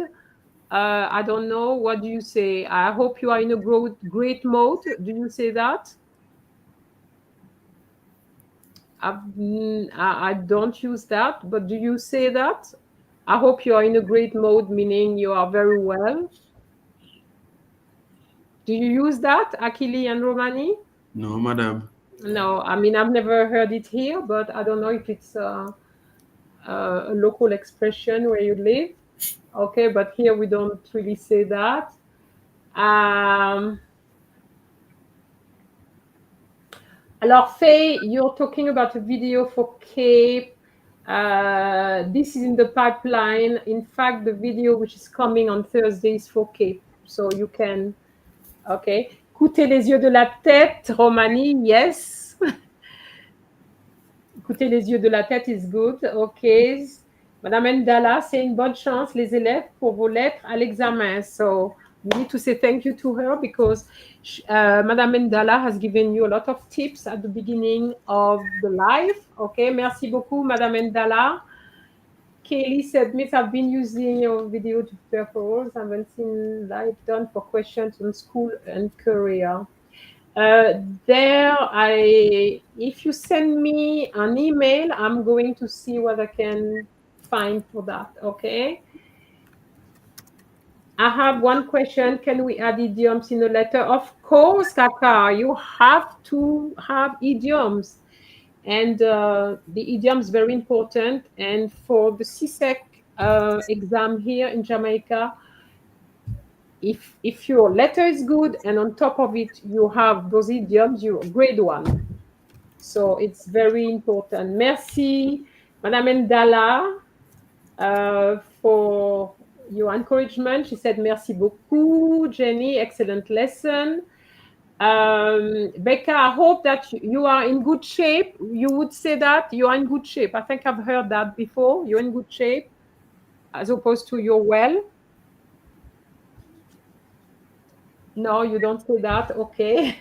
I don't know. What do you say? I hope you are in a great mode. Do you say that? I don't use that, but do you say that? I hope you are in a great mode, meaning you are very well. Do you use that, Akili and Romani? No, madam. No, I mean, I've never heard it here, but I don't know if it's a local expression where you live. Okay, but here we don't really say that. Alors, Faye, you're talking about a video for Cape. This is in the pipeline. In fact, the video which is coming on Thursday is 4K, so you can. Okay. Coûter les yeux de la tête, Romani, yes. Coûter les yeux de la tête is good. Okay. Madame Ndala saying bonne chance les élèves pour vos lettres à l'examen. So we need to say thank you to her because Madame Ndala has given you a lot of tips at the beginning of the live. Okay, merci beaucoup, Madame Ndala. Kaylee said, Miss, I've been using your video to prepare for roles. I haven't seen live done for questions on school and career. If you send me an email, I'm going to see what I can find for that, okay? I have one question. Can we add idioms in a letter? Of course, Kaka, you have to have idioms. And the idiom is very important. And for the CSEC exam here in Jamaica, if your letter is good and on top of it you have those idioms, you're grade 1. So it's very important. Merci, Madame Ndala, for your encouragement. She said, merci beaucoup, Jenny, excellent lesson. Becca, I hope that you are in good shape. You would say that you are in good shape. I think I've heard that before. You're in good shape as opposed to you're well. No, you don't say that. Okay.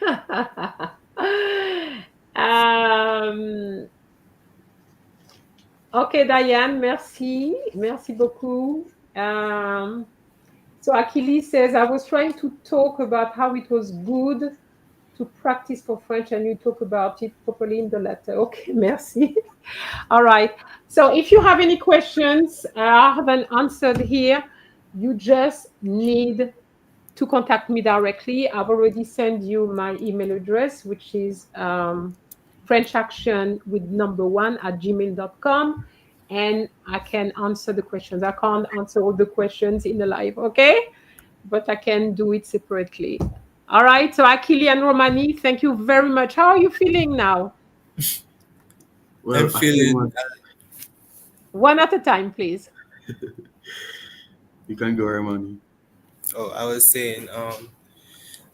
Okay, Diane, merci. Merci beaucoup. So Achilles says, I was trying to talk about how it was good to practice for French and you talk about it properly in the letter. Okay, merci. All right. So if you have any questions I haven't answered here, you just need to contact me directly. I've already sent you my email address, which is frenchaction1@gmail.com, and I can answer the questions. I can't answer all the questions in the live, okay? But I can do it separately. All right, so Akili and Romani, thank you very much. How are you feeling now? Well, I'm feeling... One at a time, please. You can go, Romani. Oh, I was saying,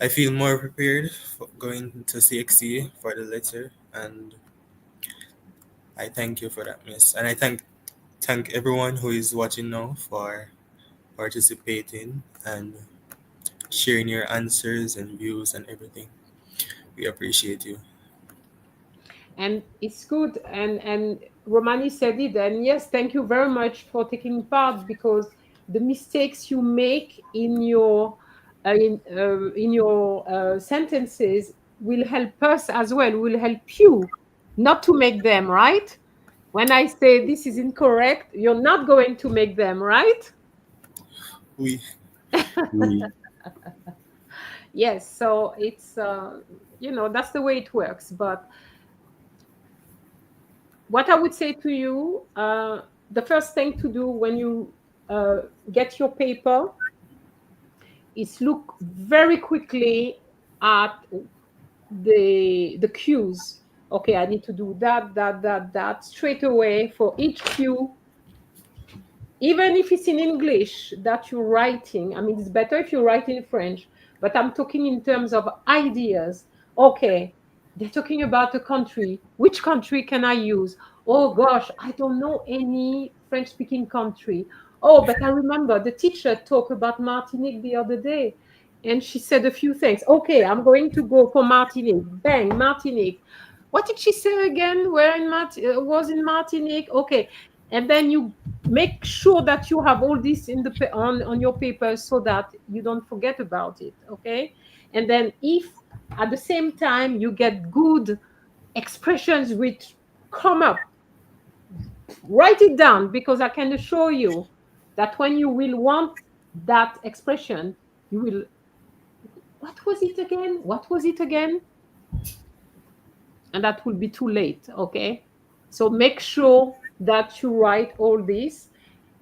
I feel more prepared for going to CXC for the letter, and I thank you for that, Miss. And I thank everyone who is watching now for participating and sharing your answers and views and everything. We appreciate you. And it's good. And Romani said it. And yes, thank you very much for taking part, because the mistakes you make in your sentences will help us as well. Will help you not to make them, right? When I say this is incorrect, you're not going to make them, right? We. Yes, so it's that's the way it works. But what I would say to you, the first thing to do when you get your paper is look very quickly at the cues. Okay, I need to do that straight away for each cue. Even if it's in English that you're writing, I mean, it's better if you write in French, but I'm talking in terms of ideas. Okay, they're talking about a country. Which country can I use? Oh gosh, I don't know any French-speaking country. Oh, but I remember the teacher talked about Martinique the other day, and she said a few things. Okay, I'm going to go for Martinique. Bang, Martinique. What did she say again? Where was in Martinique? Okay, and then you make sure that you have all this in on your paper so that you don't forget about it. Okay, and then if at the same time you get good expressions which come up, write it down, because I can assure you that when you will want that expression, you will, what was it again, and that will be too late. Okay, so make sure that you write all this.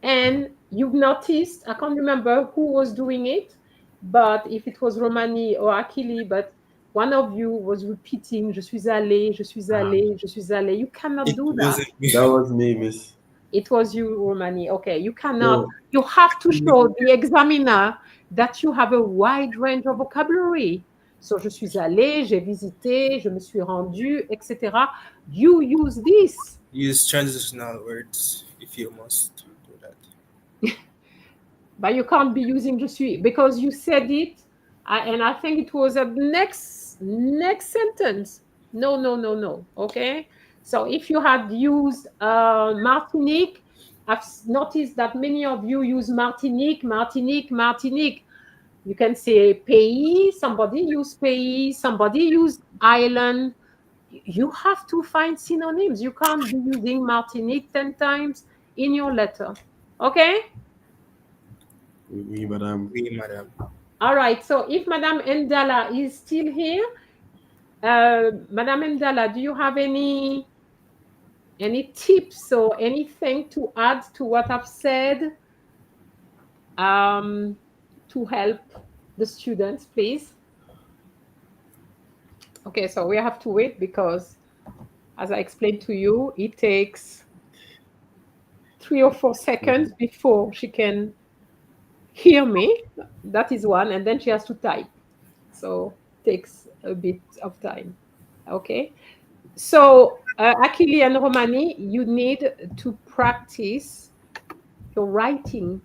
And you've noticed, I can't remember who was doing it, but if it was Romani or Akili, but one of you was repeating, je suis allé, je suis allé, je suis allé. You cannot do that. Wasn't me. That was me, Miss. It was you, Romani. Okay, you cannot, So, you have to show the examiner that you have a wide range of vocabulary. So, je suis allé, j'ai visité, je me suis rendu, etc. You use this. Use transitional words if you must do that. But you can't be using je suis because you said it, and I think it was a next sentence. No. Okay, so if you had used Martinique, I've noticed that many of you use Martinique. You can say pays. Somebody use pays. Somebody use island. You have to find synonyms. You can't be using Martinique 10 times in your letter. Okay. oui, madame. Oui, madam. All right. So if Madame Ndala is still here, Madame Ndala, do you have any tips or anything to add to what I've said to help the students, please? Okay, so we have to wait because, as I explained to you, it takes 3 or 4 seconds before she can hear me. That is one, and then she has to type. So takes a bit of time. Okay. So Akili and Romani, you need to practice your writing.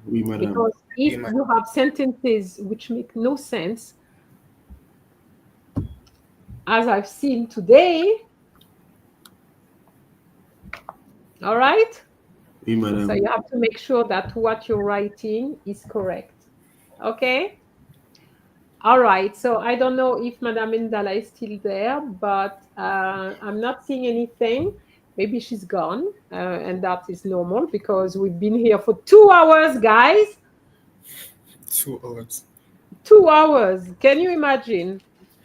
Oui, madame. Because if Oui, madam. you have sentences which make no sense, as I've seen today, all right? Oui, madame. So you have to make sure that what you're writing is correct. Okay? All right. So I don't know if Madame Ndala is still there, but I'm not seeing anything. Maybe she's gone, and that is normal because we've been here for 2 hours, guys. 2 hours. 2 hours. Can you imagine?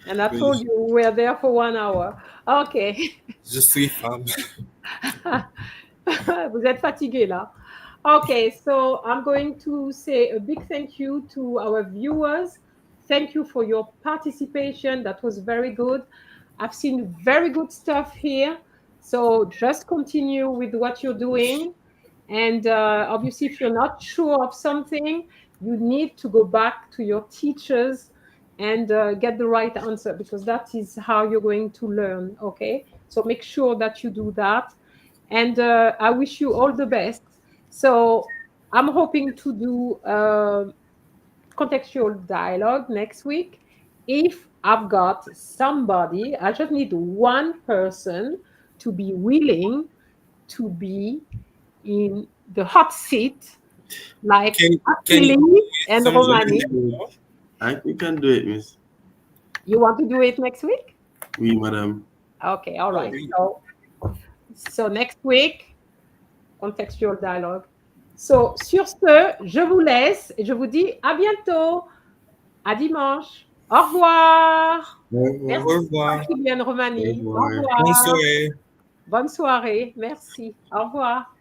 And I told you we were there for 1 hour. Okay. Je suis femme. Vous êtes fatigué là. Okay, so I'm going to say a big thank you to our viewers. Thank you for your participation. That was very good. I've seen very good stuff here. So just continue with what you're doing. And obviously, if you're not sure of something, you need to go back to your teachers and get the right answer because that is how you're going to learn. Okay, so make sure that you do that. And I wish you all the best. So I'm hoping to do contextual dialogue next week. If I've got somebody, I just need one person to be willing to be in the hot seat, like Can Achille you and some Romani. We can do it, miss. You want to do it next week? Oui, madame. Okay, all right. Oh, So next week, contextual dialogue. So, sur ce, je vous laisse et je vous dis à bientôt. À dimanche. Au revoir. Merci, Au revoir. Kylian Romani. Au revoir. Au revoir. Bonne soirée. Bonne soirée. Merci. Au revoir.